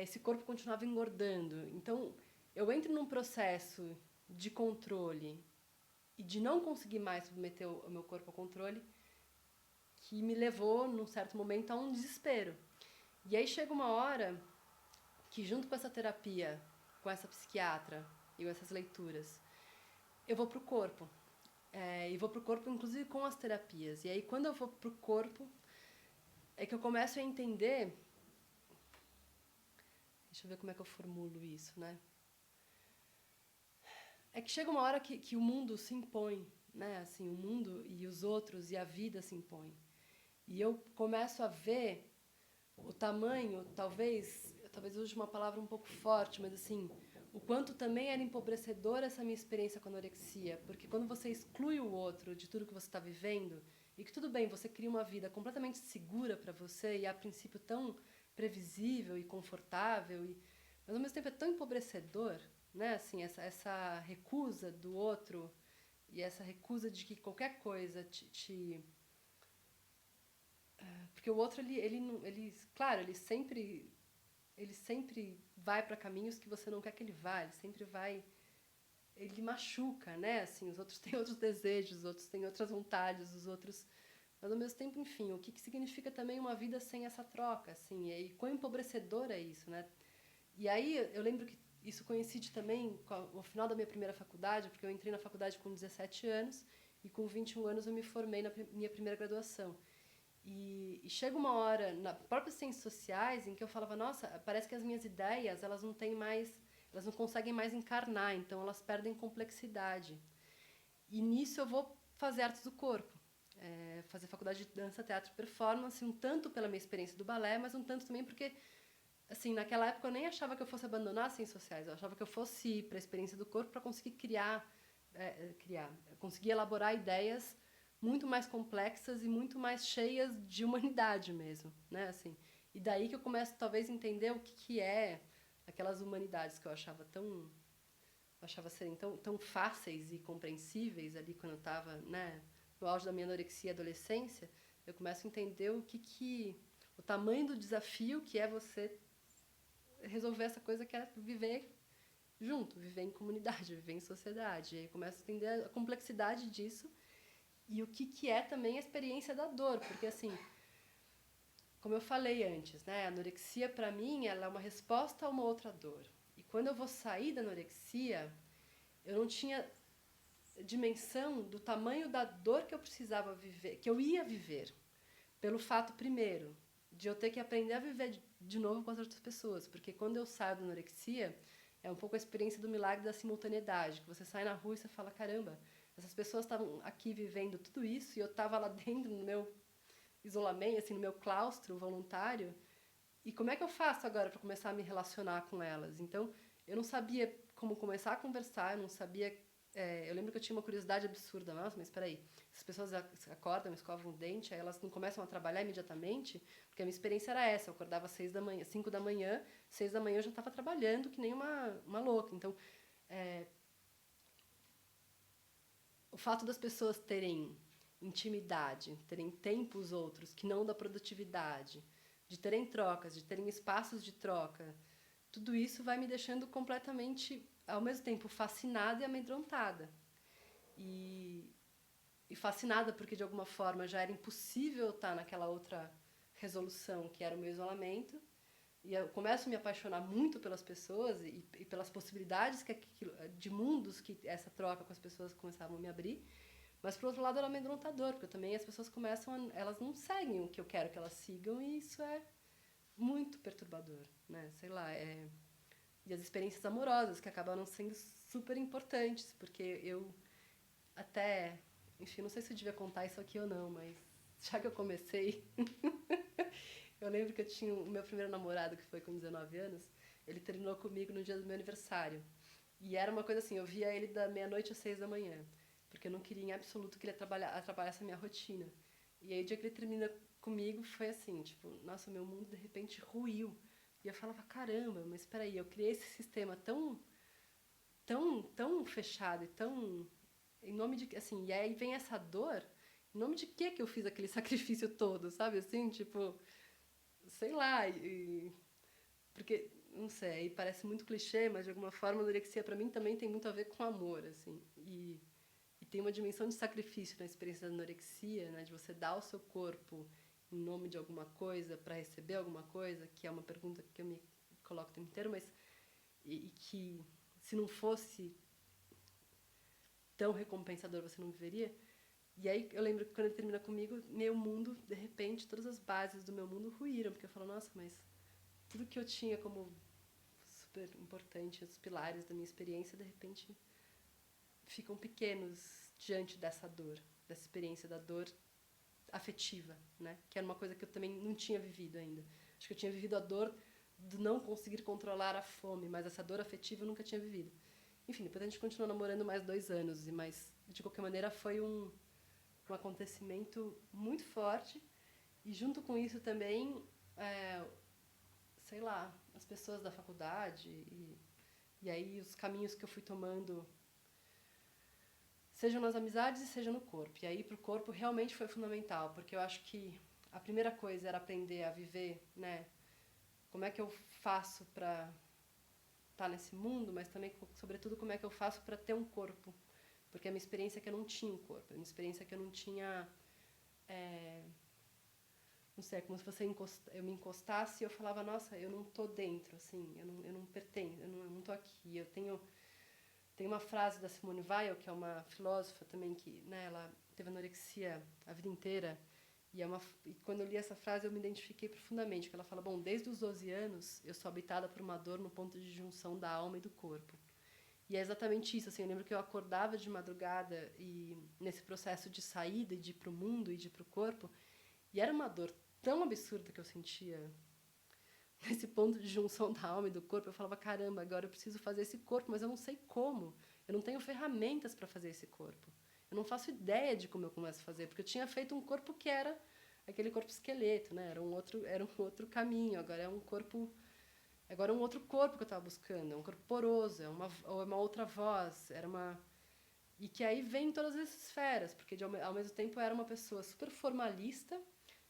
esse corpo continuava engordando. Então, eu entro num processo de controle e de não conseguir mais submeter o meu corpo ao controle, que me levou, num certo momento, a um desespero. E aí chega uma hora que, junto com essa terapia, com essa psiquiatra e com essas leituras, eu vou pro corpo. E vou pro corpo, inclusive, com as terapias. E aí, quando eu vou pro corpo, é que eu começo a entender... Deixa eu ver como é que eu formulo isso, né? É que chega uma hora que o mundo se impõe, né? Assim, o mundo e os outros e a vida se impõem. E eu começo a ver o tamanho, talvez eu use uma palavra um pouco forte, mas assim, o quanto também era empobrecedora essa minha experiência com a anorexia, porque quando você exclui o outro de tudo que você está vivendo, e que tudo bem, você cria uma vida completamente segura para você e a princípio tão previsível e confortável, mas ao mesmo tempo é tão empobrecedor, né? Assim, essa recusa do outro e essa recusa de que qualquer coisa porque o outro claro, ele sempre vai para caminhos que você não quer que ele vá, ele machuca, né? Assim, os outros têm outros desejos, os outros têm outras vontades, os outros, mas ao mesmo tempo, enfim, o que significa também uma vida sem essa troca, assim, e quão empobrecedor é isso, né? E aí eu lembro que isso coincide também com o final da minha primeira faculdade, porque eu entrei na faculdade com 17 anos e com 21 anos eu me formei na minha primeira graduação. E chega uma hora, nas próprias ciências sociais, em que eu falava, nossa, parece que as minhas ideias, elas não conseguem mais encarnar, então elas perdem complexidade. E nisso eu vou fazer artes do corpo, fazer faculdade de dança, teatro e performance, um tanto pela minha experiência do balé, mas um tanto também porque, assim, naquela época eu nem achava que eu fosse abandonar as ciências sociais, eu achava que eu fosse ir para a experiência do corpo para conseguir conseguir elaborar ideias muito mais complexas e muito mais cheias de humanidade mesmo, né? Assim, e daí que eu começo talvez a entender o que é aquelas humanidades que eu achava serem tão fáceis e compreensíveis ali quando eu estava, né, no auge da minha anorexia e adolescência. Eu começo a entender o tamanho do desafio que é você resolver essa coisa que é viver junto, viver em comunidade, viver em sociedade. E aí eu começo a entender a complexidade disso e o que é também a experiência da dor, porque assim, como eu falei antes, né, a anorexia para mim ela é uma resposta a uma outra dor. E quando eu vou sair da anorexia, eu não tinha dimensão do tamanho da dor que eu precisava viver, que eu ia viver, pelo fato primeiro de eu ter que aprender a viver de novo com as outras pessoas, porque quando eu saio da anorexia, é um pouco a experiência do milagre da simultaneidade, que você sai na rua e você fala, caramba, essas pessoas estavam aqui vivendo tudo isso e eu estava lá dentro no meu isolamento, assim, no meu claustro voluntário, e como é que eu faço agora para começar a me relacionar com elas? Então, eu não sabia como começar a conversar, eu não sabia... eu lembro que eu tinha uma curiosidade absurda, nossa, mas espera aí, as pessoas acordam, escovam o dente, aí elas não começam a trabalhar imediatamente, porque a minha experiência era essa, eu acordava às 5 da manhã, 6 da manhã eu já estava trabalhando que nem uma louca. Então, o fato das pessoas terem intimidade, terem tempos outros que não da produtividade, de terem trocas, de terem espaços de troca, tudo isso vai me deixando completamente, ao mesmo tempo, fascinada e amedrontada. E fascinada porque, de alguma forma, já era impossível estar naquela outra resolução, que era o meu isolamento. E eu começo a me apaixonar muito pelas pessoas e pelas possibilidades de mundos que essa troca com as pessoas começavam a me abrir. Mas, por outro lado, era amedrontador, porque também as pessoas elas não seguem o que eu quero que elas sigam, e isso é muito perturbador, né? Sei lá, e as experiências amorosas, que acabaram sendo super importantes, porque eu até... Enfim, não sei se eu devia contar isso aqui ou não, mas já que eu comecei... Eu lembro que eu tinha o meu primeiro namorado, que foi com 19 anos, ele terminou comigo no dia do meu aniversário. E era uma coisa assim, eu via ele da meia-noite às 6 da manhã, porque eu não queria em absoluto que ele atrapalhasse a minha rotina. E aí o dia que ele termina comigo foi assim, tipo, nossa, meu mundo de repente ruiu. E eu falava, caramba, mas espera aí, eu criei esse sistema tão fechado e tão... Em nome de... Assim, e aí vem essa dor, em nome de que eu fiz aquele sacrifício todo, sabe? Assim, tipo, sei lá, porque, não sei, parece muito clichê, mas de alguma forma a anorexia para mim também tem muito a ver com amor, assim. E tem uma dimensão de sacrifício na experiência da anorexia, né, de você dar o seu corpo em nome de alguma coisa para receber alguma coisa, que é uma pergunta que eu me coloco o tempo inteiro, mas e que se não fosse tão recompensador você não viveria. E aí eu lembro que quando ele termina comigo, meu mundo, de repente, todas as bases do meu mundo ruíram, porque eu falo, nossa, mas tudo que eu tinha como super importante, os pilares da minha experiência, de repente ficam pequenos diante dessa dor, dessa experiência da dor afetiva, né? Que era uma coisa que eu também não tinha vivido ainda. Acho que eu tinha vivido a dor de não conseguir controlar a fome, mas essa dor afetiva eu nunca tinha vivido. Enfim, depois a gente continuou namorando mais 2 anos, mas de qualquer maneira foi um acontecimento muito forte. E junto com isso também, sei lá, as pessoas da faculdade e aí os caminhos que eu fui tomando, seja nas amizades e seja no corpo. E aí pro corpo realmente foi fundamental, porque eu acho que a primeira coisa era aprender a viver, né? Como é que eu faço para estar nesse mundo, mas também, sobretudo, como é que eu faço para ter um corpo. Porque a minha experiência é que eu não tinha um corpo, a minha experiência é que eu não tinha... não sei, é como se eu me encostasse e eu falava, nossa, eu não tô dentro, assim, eu não pertenço, eu não tô aqui. Tem uma frase da Simone Weil, que é uma filósofa também, que, né, ela teve anorexia a vida inteira, e quando eu li essa frase eu me identifiquei profundamente, porque ela fala, bom, desde os 12 anos eu sou habitada por uma dor no ponto de junção da alma e do corpo. E é exatamente isso, assim, eu lembro que eu acordava de madrugada e nesse processo de saída e de ir pro mundo e de ir pro corpo, e era uma dor tão absurda que eu sentia nesse ponto de junção da alma e do corpo. Eu falava, caramba, agora eu preciso fazer esse corpo, mas eu não sei como. Eu não tenho ferramentas para fazer esse corpo. Eu não faço ideia de como eu começo a fazer, porque eu tinha feito um corpo que era aquele corpo esqueleto, né? Era um outro caminho. Agora é um outro corpo que eu estava buscando. É um corpo poroso, é uma outra voz, e que aí vem em todas as esferas, porque ao mesmo tempo eu era uma pessoa super formalista,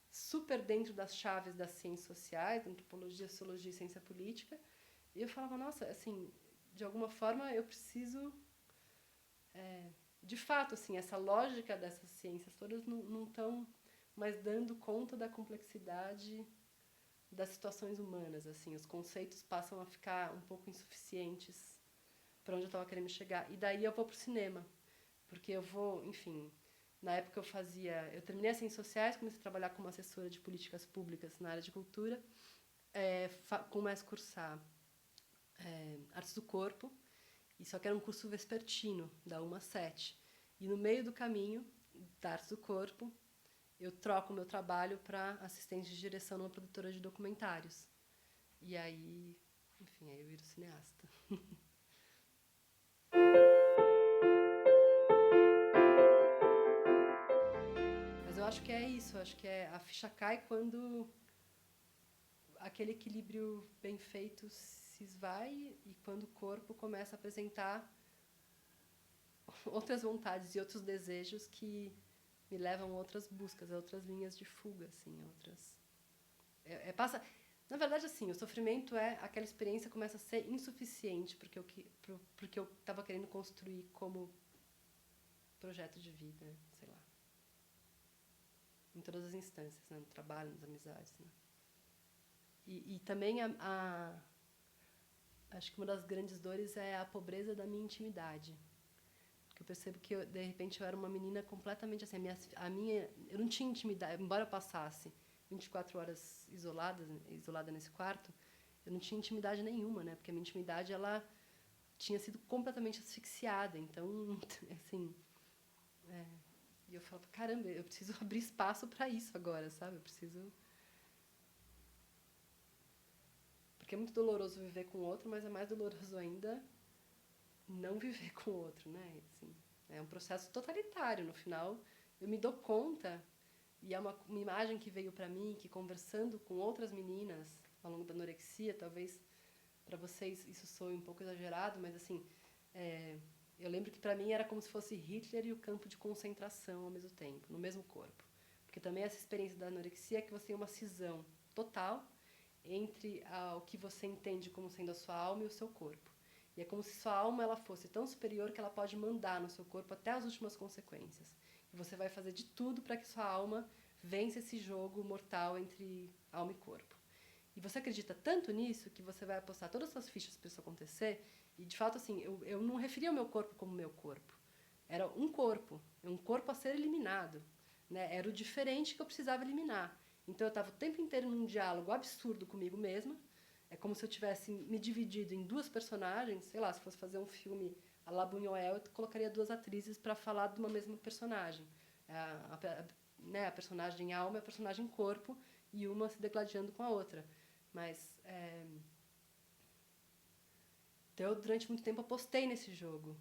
super dentro das chaves das ciências sociais, antropologia, sociologia e ciência política. E eu falava, nossa, assim, de alguma forma eu preciso... de fato, assim, essa lógica dessas ciências todas não estão mais dando conta da complexidade das situações humanas, assim. Os conceitos passam a ficar um pouco insuficientes para onde eu estava querendo chegar. E daí eu vou para o cinema, porque eu vou, enfim... Na época eu terminei as ciências sociais, comecei a trabalhar como assessora de políticas públicas na área de cultura, começo a cursar artes do corpo, e só que era um curso vespertino, da 1 às 7. E no meio do caminho da artes do corpo, eu troco o meu trabalho para assistente de direção numa produtora de documentários. E aí, enfim, aí eu viro cineasta. Mas eu acho que é isso, eu acho que a ficha cai quando aquele equilíbrio bem feito se esvai e quando o corpo começa a apresentar outras vontades e outros desejos que me levam a outras buscas, a outras linhas de fuga, assim, a outras... passa... Na verdade, assim, o sofrimento aquela experiência começa a ser insuficiente porque eu estava querendo construir como projeto de vida, sei lá. Em todas as instâncias, né? No trabalho, nas amizades, né? E também acho que uma das grandes dores é a pobreza da minha intimidade. Porque eu percebo que, de repente, eu era uma menina completamente assim, eu não tinha intimidade, embora eu passasse 24 horas isolada nesse quarto, eu não tinha intimidade nenhuma, né? Porque a minha intimidade, ela tinha sido completamente asfixiada. Então, assim... E eu falava, caramba, eu preciso abrir espaço para isso agora, sabe? Eu preciso... Porque é muito doloroso viver com o outro, mas é mais doloroso ainda não viver com o outro, né? Assim, é um processo totalitário. No final, eu me dou conta, e é uma imagem que veio para mim, que conversando com outras meninas ao longo da anorexia, talvez para vocês isso soe um pouco exagerado, mas assim, eu lembro que para mim era como se fosse Hitler e o campo de concentração ao mesmo tempo, no mesmo corpo. Porque também essa experiência da anorexia é que você tem uma cisão total entre o que você entende como sendo a sua alma e o seu corpo. E é como se sua alma ela fosse tão superior que ela pode mandar no seu corpo até as últimas consequências. E você vai fazer de tudo para que sua alma vença esse jogo mortal entre alma e corpo. E você acredita tanto nisso que você vai apostar todas as suas fichas para isso acontecer. E, de fato, assim, eu não referia o meu corpo como meu corpo. Era um corpo a ser eliminado. Né? Era o diferente que eu precisava eliminar. Então, eu estava o tempo inteiro num diálogo absurdo comigo mesma. É como se eu tivesse me dividido em duas personagens. Sei lá, se fosse fazer um filme à la Buñuel, eu colocaria duas atrizes para falar de uma mesma personagem. A personagem alma e a personagem corpo, e uma se degladiando com a outra. Mas então, eu, durante muito tempo, apostei nesse jogo.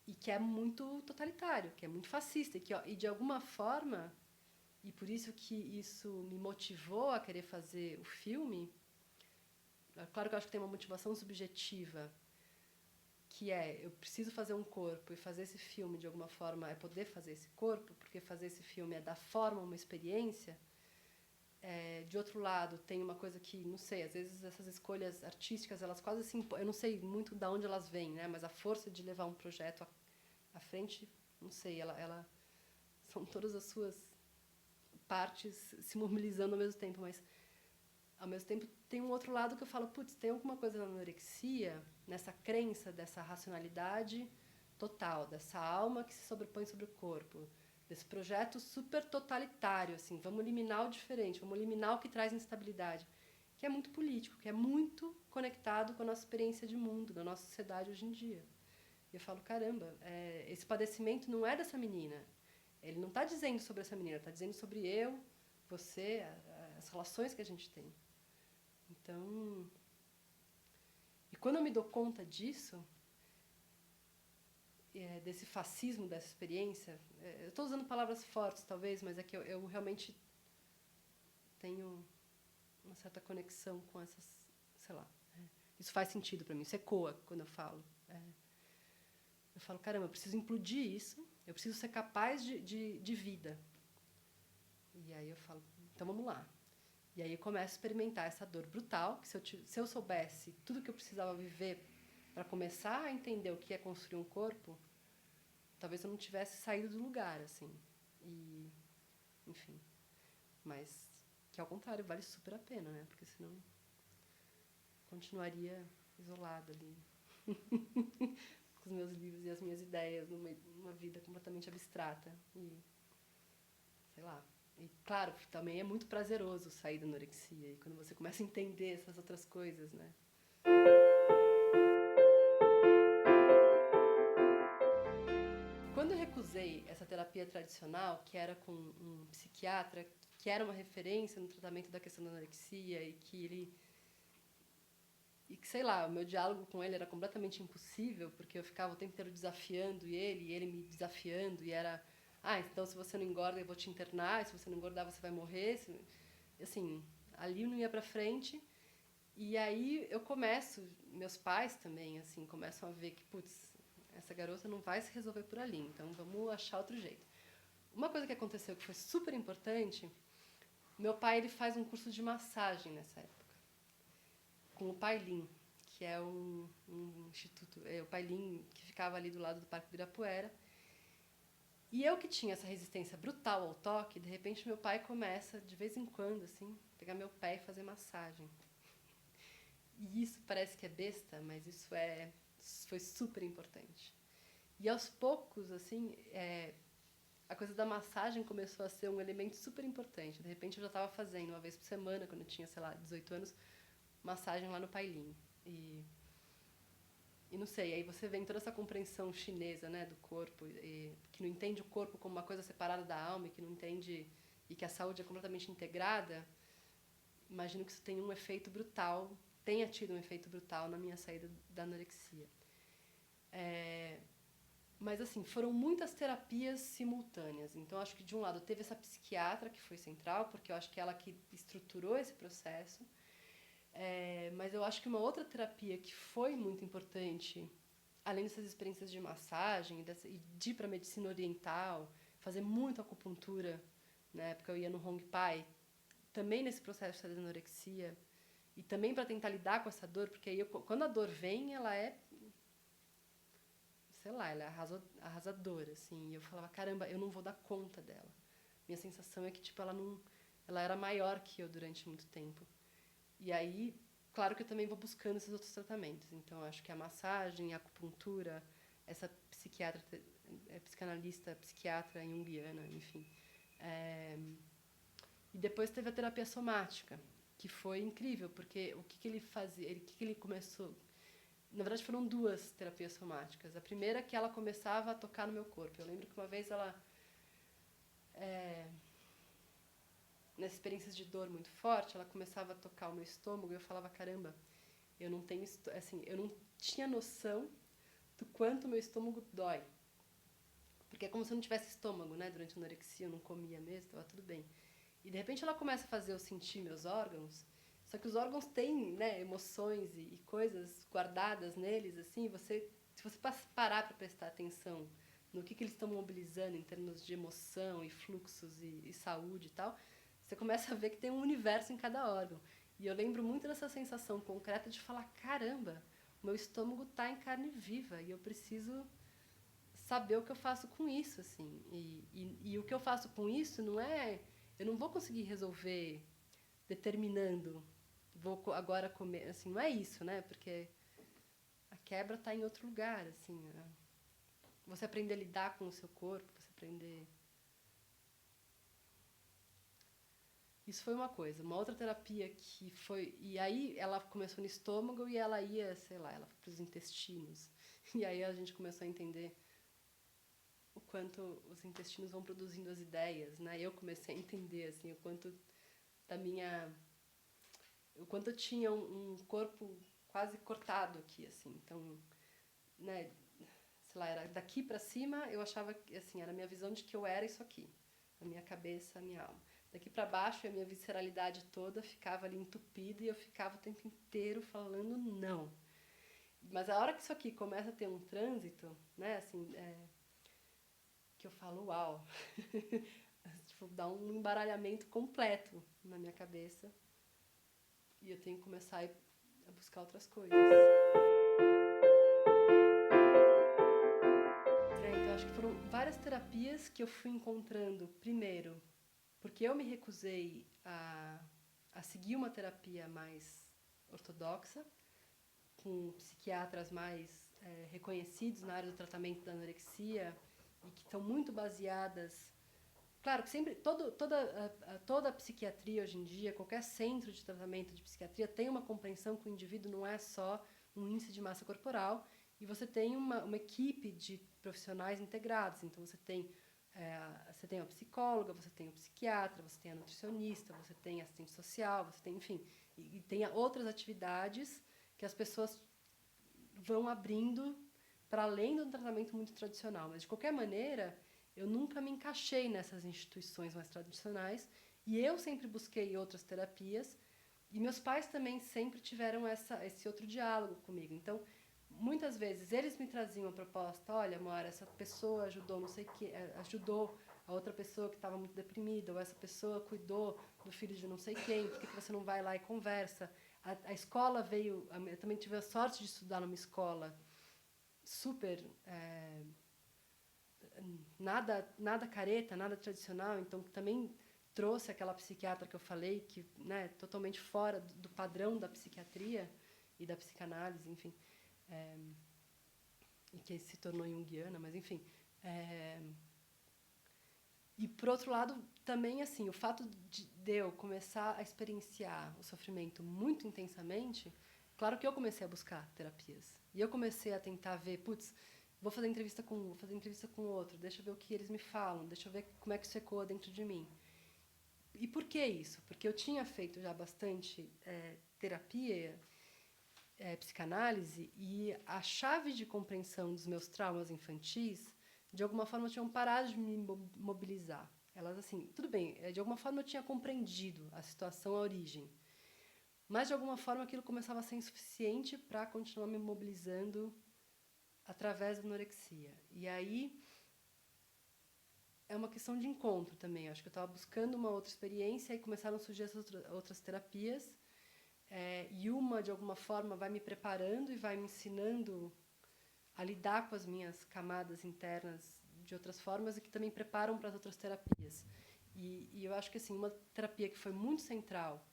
E que é muito totalitário, que é muito fascista. E de alguma forma, e por isso que isso me motivou a querer fazer o filme, claro que eu acho que tem uma motivação subjetiva, que eu preciso fazer um corpo, e fazer esse filme, de alguma forma, é poder fazer esse corpo, porque fazer esse filme é dar forma a uma experiência. De outro lado, tem uma coisa que, não sei, às vezes essas escolhas artísticas, elas quase assim, eu não sei muito de onde elas vêm, né? Mas a força de levar um projeto à frente, não sei, ela são todas as suas partes se mobilizando ao mesmo tempo, mas ao mesmo tempo tem um outro lado que eu falo, putz, tem alguma coisa na anorexia, nessa crença dessa racionalidade total, dessa alma que se sobrepõe sobre o corpo, desse projeto super totalitário, assim, vamos eliminar o diferente, vamos eliminar o que traz instabilidade, que é muito político, que é muito conectado com a nossa experiência de mundo, da nossa sociedade hoje em dia. E eu falo, caramba, esse padecimento não é dessa menina. Ele não está dizendo sobre essa menina, está dizendo sobre eu, você, as relações que a gente tem. Então, e quando eu me dou conta disso, desse fascismo, dessa experiência, eu estou usando palavras fortes, talvez, mas é que eu realmente tenho uma certa conexão com essas, sei lá, isso faz sentido para mim, isso ecoa quando eu falo. Eu falo, caramba, eu preciso implodir isso, eu preciso ser capaz de vida. E aí eu falo, então vamos lá. E aí eu começo a experimentar essa dor brutal, que se eu soubesse tudo que eu precisava viver para começar a entender o que é construir um corpo, talvez eu não tivesse saído do lugar, assim. E, enfim. Mas que, ao contrário, vale super a pena, né? Porque senão continuaria isolada ali. Com os meus livros e as minhas ideias, numa vida completamente abstrata. E, sei lá. E, claro, também é muito prazeroso sair da anorexia. E quando você começa a entender essas outras coisas, né? Quando eu recusei essa terapia tradicional, que era com um psiquiatra, que era uma referência no tratamento da questão da anorexia, e que, sei lá, o meu diálogo com ele era completamente impossível, porque eu ficava o tempo inteiro desafiando ele, e ele me desafiando, e era, então se você não engorda eu vou te internar, e se você não engordar você vai morrer, assim, ali não ia pra frente. E aí eu meus pais também, assim, começam a ver que, putz, essa garota não vai se resolver por ali, então vamos achar outro jeito. Uma coisa que aconteceu que foi super importante, meu pai ele faz um curso de massagem nessa época, com o Pailin, que é um instituto, o Pailin que ficava ali do lado do Parque Ibirapuera. E eu que tinha essa resistência brutal ao toque, de repente meu pai começa, de vez em quando, assim, pegar meu pé e fazer massagem. E isso parece que é besta, mas foi super importante. E aos poucos, assim, a coisa da massagem começou a ser um elemento super importante. De repente eu já estava fazendo uma vez por semana, quando eu tinha, sei lá, 18 anos, massagem lá no Pailin. E não sei, aí você vem toda essa compreensão chinesa, né, do corpo, que não entende o corpo como uma coisa separada da alma, e que não entende, e que a saúde é completamente integrada. Imagino que isso tem um efeito brutal, tenha tido um efeito brutal na minha saída da anorexia. Mas, assim, foram muitas terapias simultâneas. Então, acho que, de um lado, teve essa psiquiatra, que foi central, porque eu acho que ela que estruturou esse processo. Mas eu acho que uma outra terapia que foi muito importante, além dessas experiências de massagem e de ir para a medicina oriental, fazer muito acupuntura, na época eu ia no Hong Pai, também nesse processo de anorexia, e também para tentar lidar com essa dor, porque aí quando a dor vem, ela é, sei lá, ela é arrasadora, assim, e eu falava, caramba, eu não vou dar conta dela. Minha sensação é que, tipo, ela era maior que eu durante muito tempo. E aí, claro que eu também vou buscando esses outros tratamentos. Então, eu acho que a massagem, a acupuntura, essa psicanalista, psiquiatra junguiana, enfim. E depois teve a terapia somática, que foi incrível, porque o que ele fazia, o que ele começou... Na verdade, foram duas terapias somáticas. A primeira é que ela começava a tocar no meu corpo. Eu lembro que uma vez ela... Nessas experiências de dor muito forte, ela começava a tocar o meu estômago e eu falava, caramba, eu não tenho... Assim, eu não tinha noção do quanto o meu estômago dói. Porque é como se eu não tivesse estômago, né? Durante a anorexia, eu não comia mesmo, estava tudo bem. E, de repente, ela começa a fazer eu sentir meus órgãos, só que os órgãos têm, né, emoções e coisas guardadas neles, assim, se você parar para prestar atenção no que eles estão mobilizando em termos de emoção e fluxos e saúde e tal, você começa a ver que tem um universo em cada órgão. E eu lembro muito dessa sensação concreta de falar, caramba, o meu estômago está em carne viva e eu preciso saber o que eu faço com isso, assim. E o que eu faço com isso não é... Eu não vou conseguir resolver determinando, vou agora comer, assim, não é isso, né? Porque a quebra está em outro lugar, assim. Né? Você aprender a lidar com o seu corpo, você aprender... Isso foi uma coisa. Uma outra terapia que foi... E aí ela começou no estômago e ela ia, sei lá, ela foi para os intestinos. E aí a gente começou a entender o quanto os intestinos vão produzindo as ideias, né? Eu comecei a entender, assim, o quanto eu tinha um corpo quase cortado aqui, assim. Então, né, sei lá, era daqui para cima, eu achava que, assim, era a minha visão de que eu era isso aqui, a minha cabeça, a minha alma. Daqui para baixo, a minha visceralidade toda ficava ali entupida e eu ficava o tempo inteiro falando não. Mas a hora que isso aqui começa a ter um trânsito, né, assim, que eu falo, uau, tipo, dá um embaralhamento completo na minha cabeça e eu tenho que começar a buscar outras coisas. Então, acho que foram várias terapias que eu fui encontrando, primeiro, porque eu me recusei a seguir uma terapia mais ortodoxa, com psiquiatras mais reconhecidos na área do tratamento da anorexia e que estão muito baseadas... Claro que sempre, toda a psiquiatria hoje em dia, qualquer centro de tratamento de psiquiatria tem uma compreensão que o indivíduo não é só um índice de massa corporal e você tem uma equipe de profissionais integrados. Então, você tem a psicóloga, você tem o psiquiatra, você tem a nutricionista, você tem assistente social, você tem, enfim, e tem outras atividades que as pessoas vão abrindo para além do tratamento muito tradicional. Mas, de qualquer maneira, eu nunca me encaixei nessas instituições mais tradicionais e eu sempre busquei outras terapias e meus pais também sempre tiveram esse outro diálogo comigo. Então, muitas vezes eles me traziam a proposta, olha, Moara, essa pessoa ajudou não sei que, ajudou a outra pessoa que estava muito deprimida, ou essa pessoa cuidou do filho de não sei quem, por que você não vai lá e conversa? A escola veio, eu também tive a sorte de estudar numa escola super, nada careta, nada tradicional, então também trouxe aquela psiquiatra que eu falei, que, né, totalmente fora do padrão da psiquiatria e da psicanálise, enfim, e que se tornou junguiana, mas enfim. E, por outro lado, também, assim, o fato de eu começar a experienciar o sofrimento muito intensamente, claro que eu comecei a buscar terapias. E eu comecei a tentar ver, putz, vou fazer entrevista com um, vou fazer entrevista com outro, deixa eu ver o que eles me falam, deixa eu ver como é que isso ecoa dentro de mim. E por que isso? Porque eu tinha feito já bastante terapia, psicanálise, e a chave de compreensão dos meus traumas infantis, de alguma forma, tinham parado de me mobilizar. Elas, assim, tudo bem, de alguma forma eu tinha compreendido a situação, a origem, mas, de alguma forma, aquilo começava a ser insuficiente para continuar me mobilizando através da anorexia. E aí é uma questão de encontro também. Acho que eu estava buscando uma outra experiência e começaram a surgir essas outras terapias. E uma, de alguma forma, vai me preparando e vai me ensinando a lidar com as minhas camadas internas de outras formas e que também preparam para as outras terapias. E eu acho que assim, uma terapia que foi muito central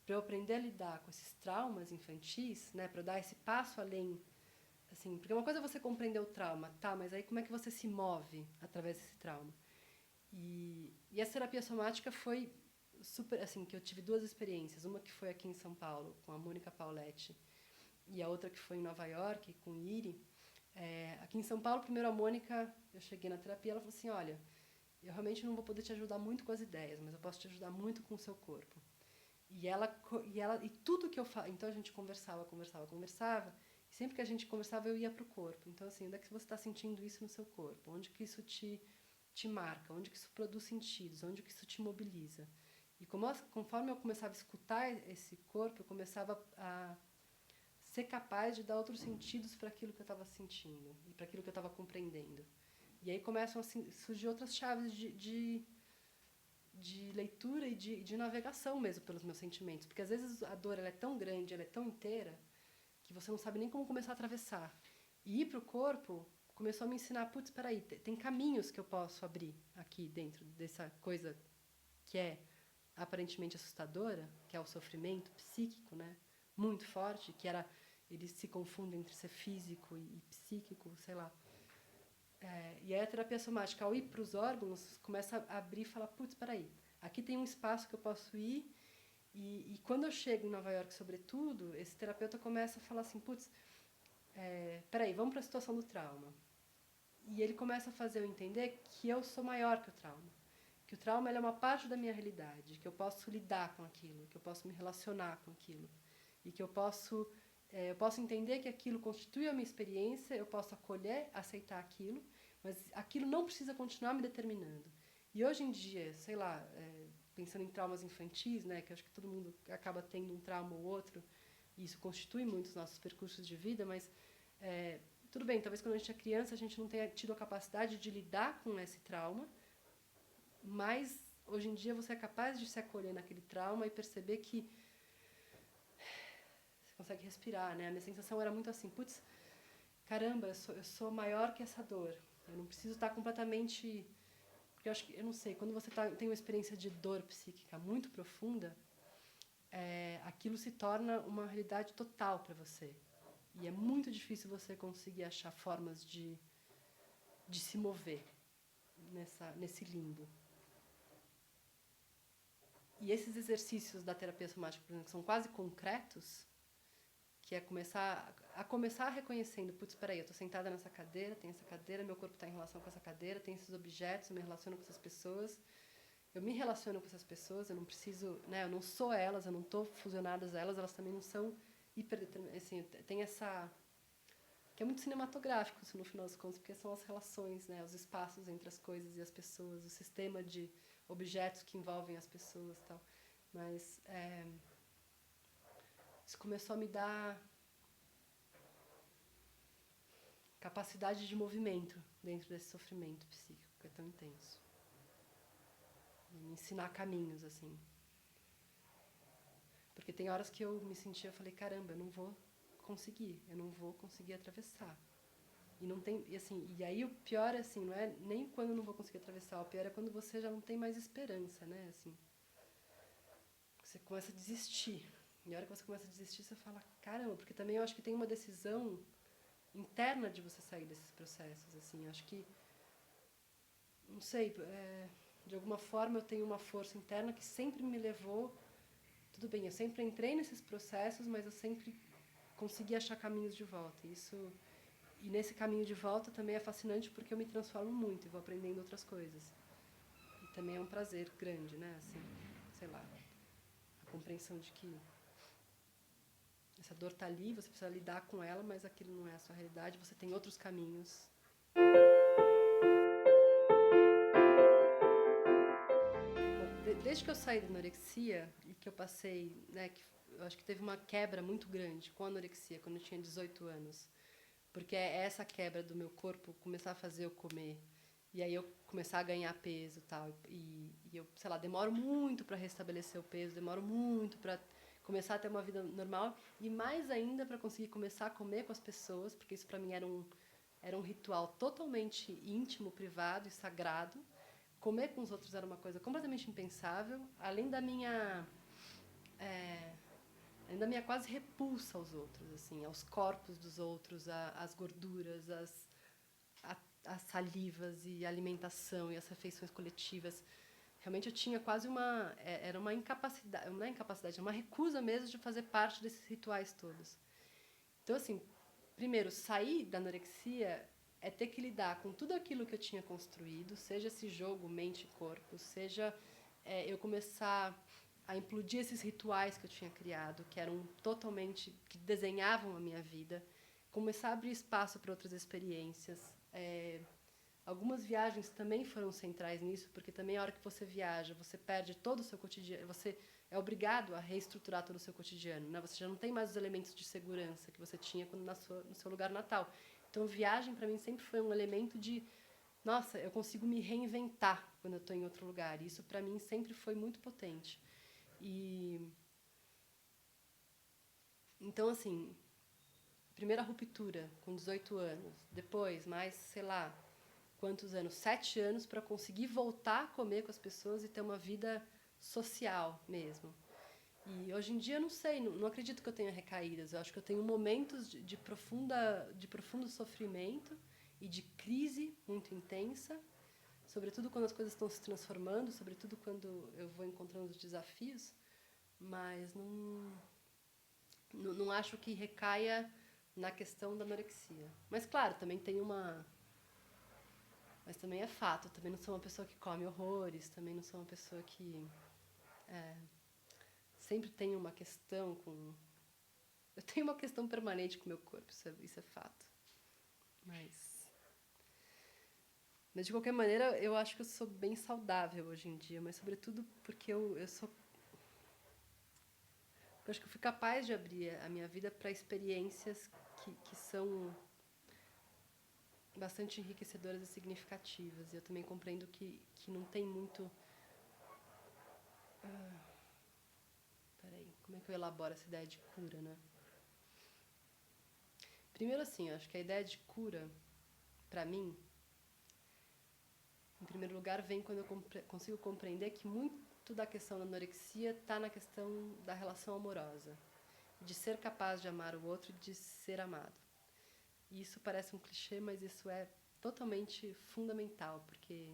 para eu aprender a lidar com esses traumas infantis, né, para eu dar esse passo além, assim, porque uma coisa é você compreender o trauma, tá, mas aí como é que você se move através desse trauma? E essa terapia somática foi super, assim, que eu tive duas experiências, uma que foi aqui em São Paulo, com a Mônica Pauletti, e a outra que foi em Nova York, com Iri. Aqui em São Paulo, primeiro a Mônica, eu cheguei na terapia, ela falou assim, olha, eu realmente não vou poder te ajudar muito com as ideias, mas eu posso te ajudar muito com o seu corpo. E tudo que eu faço, então a gente conversava, e sempre que a gente conversava eu ia para o corpo. Então assim, onde é que você está sentindo isso no seu corpo? Onde que isso te marca? Onde que isso produz sentidos? Onde que isso te mobiliza? E conforme eu começava a escutar esse corpo, eu começava a ser capaz de dar outros sentidos para aquilo que eu estava sentindo e para aquilo que eu estava compreendendo. E aí começam a surgir outras chaves de leitura e de navegação mesmo pelos meus sentimentos. Porque às vezes a dor ela é tão grande, ela é tão inteira, que você não sabe nem como começar a atravessar. E ir para o corpo começou a me ensinar, putz, peraí, tem caminhos que eu posso abrir aqui dentro dessa coisa que é aparentemente assustadora, que é o sofrimento psíquico, né? Muito forte, que era, eles se confundem entre ser físico e psíquico, sei lá. E aí a terapia somática, ao ir para os órgãos, começa a abrir e falar, putz, peraí, aqui tem um espaço que eu posso ir, e quando eu chego em Nova York, sobretudo, esse terapeuta começa a falar assim, putz, peraí, vamos para a situação do trauma. E ele começa a fazer eu entender que eu sou maior que o trauma. Que o trauma é uma parte da minha realidade, que eu posso lidar com aquilo, que eu posso me relacionar com aquilo. E que eu posso entender que aquilo constitui a minha experiência, eu posso acolher, aceitar aquilo, mas aquilo não precisa continuar me determinando. E hoje em dia, sei lá, pensando em traumas infantis, né, que eu acho que todo mundo acaba tendo um trauma ou outro, e isso constitui muito os nossos percursos de vida, mas tudo bem, talvez quando a gente é criança a gente não tenha tido a capacidade de lidar com esse trauma, mas hoje em dia você é capaz de se acolher naquele trauma e perceber que você consegue respirar, né? A minha sensação era muito assim, putz, caramba, eu sou maior que essa dor. Eu não preciso estar completamente... Porque eu não sei, quando você tem uma experiência de dor psíquica muito profunda, aquilo se torna uma realidade total para você. E é muito difícil você conseguir achar formas de se mover nesse limbo. E esses exercícios da terapia somática, por exemplo, são quase concretos, que é começar reconhecendo, putz, peraí, eu estou sentada nessa cadeira, tem essa cadeira, meu corpo está em relação com essa cadeira, tem esses objetos, eu me relaciono com essas pessoas, eu me relaciono com essas pessoas, eu não preciso, né, eu não sou elas, eu não estou fusionada a elas, elas também não são hiperdeterminadas, assim, tem essa... que é muito cinematográfico, isso, no final das contas, porque são as relações, né, os espaços entre as coisas e as pessoas, o sistema de objetos que envolvem as pessoas e tal. Mas isso começou a me dar capacidade de movimento dentro desse sofrimento psíquico que é tão intenso. E me ensinar caminhos, assim. Porque tem horas que eu me sentia, eu falei, caramba, eu não vou conseguir atravessar. E não tem, e assim, e aí o pior é assim, não é nem quando eu não vou conseguir atravessar, o pior é quando você já não tem mais esperança, né, assim. Você começa a desistir. E a hora que você começa a desistir, você fala, caramba, porque também eu acho que tem uma decisão interna de você sair desses processos, assim. Eu acho que, não sei, de alguma forma eu tenho uma força interna que sempre me levou, tudo bem, eu sempre entrei nesses processos, mas eu sempre consegui achar caminhos de volta. E nesse caminho de volta também é fascinante porque eu me transformo muito e vou aprendendo outras coisas. E também é um prazer grande, né, assim, sei lá, a compreensão de que essa dor está ali, você precisa lidar com ela, mas aquilo não é a sua realidade, você tem outros caminhos. Bom, desde que eu saí da anorexia e que eu passei, né, que eu acho que teve uma quebra muito grande com a anorexia quando eu tinha 18 anos, porque é essa quebra do meu corpo começar a fazer eu comer, e aí eu começar a ganhar peso tal, e eu, sei lá, demoro muito para restabelecer o peso, demoro muito para começar a ter uma vida normal, e mais ainda para conseguir começar a comer com as pessoas, porque isso para mim era um ritual totalmente íntimo, privado e sagrado. Comer com os outros era uma coisa completamente impensável, além da minha quase repulsa aos outros, assim, aos corpos dos outros, às gorduras, às salivas e a alimentação e as refeições coletivas. Realmente eu tinha quase era uma incapacidade, não é incapacidade, é uma recusa mesmo de fazer parte desses rituais todos. Então, assim, primeiro, sair da anorexia é ter que lidar com tudo aquilo que eu tinha construído, seja esse jogo mente e corpo, seja eu começar a implodir esses rituais que eu tinha criado, que eram totalmente, que desenhavam a minha vida, começar a abrir espaço para outras experiências. Algumas viagens também foram centrais nisso, porque também a hora que você viaja, você perde todo o seu cotidiano, você é obrigado a reestruturar todo o seu cotidiano, né? Você já não tem mais os elementos de segurança que você tinha quando no seu lugar natal. Então, viagem para mim sempre foi um elemento de, nossa, eu consigo me reinventar quando eu estou em outro lugar. E isso para mim sempre foi muito potente. Então, assim, primeira ruptura com 18 anos, depois mais, sei lá, quantos anos? 7 anos para conseguir voltar a comer com as pessoas e ter uma vida social mesmo. E hoje em dia, não sei, não acredito que eu tenha recaídas. Eu acho que eu tenho momentos de profundo sofrimento e de crise muito intensa, sobretudo quando as coisas estão se transformando, sobretudo quando eu vou encontrando os desafios, mas não acho que recaia na questão da anorexia. Mas, claro, também tem uma... Mas também é fato, também não sou uma pessoa que come horrores, também não sou uma pessoa que... sempre tenho uma questão com... Eu tenho uma questão permanente com o meu corpo, isso é fato. Mas, de qualquer maneira, eu acho que eu sou bem saudável hoje em dia, mas sobretudo porque eu sou... Eu acho que eu fui capaz de abrir a minha vida para experiências que são bastante enriquecedoras e significativas. E eu também compreendo que não tem muito... Peraí, como é que eu elaboro essa ideia de cura, né? Primeiro, assim, eu acho que a ideia de cura, para mim, em primeiro lugar, vem quando eu consigo compreender que muito da questão da anorexia está na questão da relação amorosa, de ser capaz de amar o outro e de ser amado. E isso parece um clichê, mas isso é totalmente fundamental, porque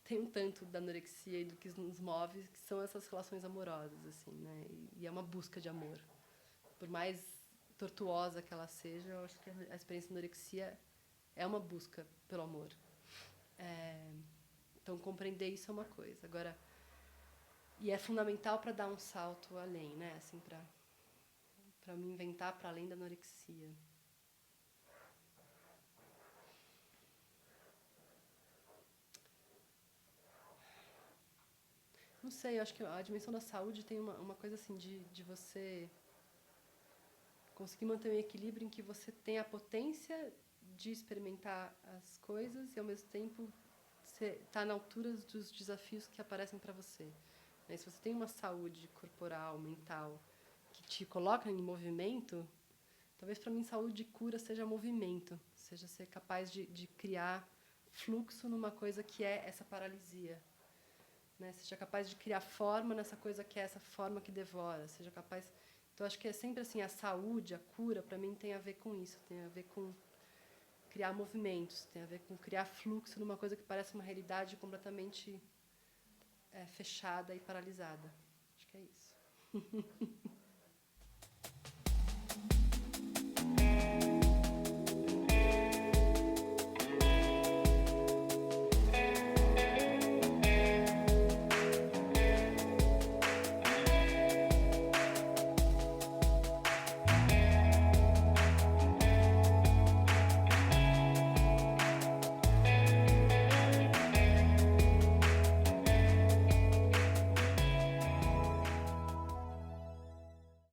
tem um tanto da anorexia e do que nos move, que são essas relações amorosas, assim, né? E é uma busca de amor. Por mais tortuosa que ela seja, eu acho que a experiência da anorexia é uma busca pelo amor. Então, compreender isso é uma coisa. Agora, e é fundamental para dar um salto além, né? Assim, para me inventar para além da anorexia. Não sei, eu acho que a dimensão da saúde tem uma coisa assim de você conseguir manter um equilíbrio em que você tem a potência de experimentar as coisas e, ao mesmo tempo, estar na altura dos desafios que aparecem para você. Né? Se você tem uma saúde corporal, mental, que te coloca em movimento, talvez para mim saúde e cura seja movimento, seja ser capaz de criar fluxo numa coisa que é essa paralisia. Né? Seja capaz de criar forma nessa coisa que é essa forma que devora. Seja capaz... Então, acho que é sempre assim, a saúde, a cura, para mim, tem a ver com isso. Tem a ver com criar movimentos, tem a ver com criar fluxo numa coisa que parece uma realidade completamente fechada e paralisada. Acho que é isso.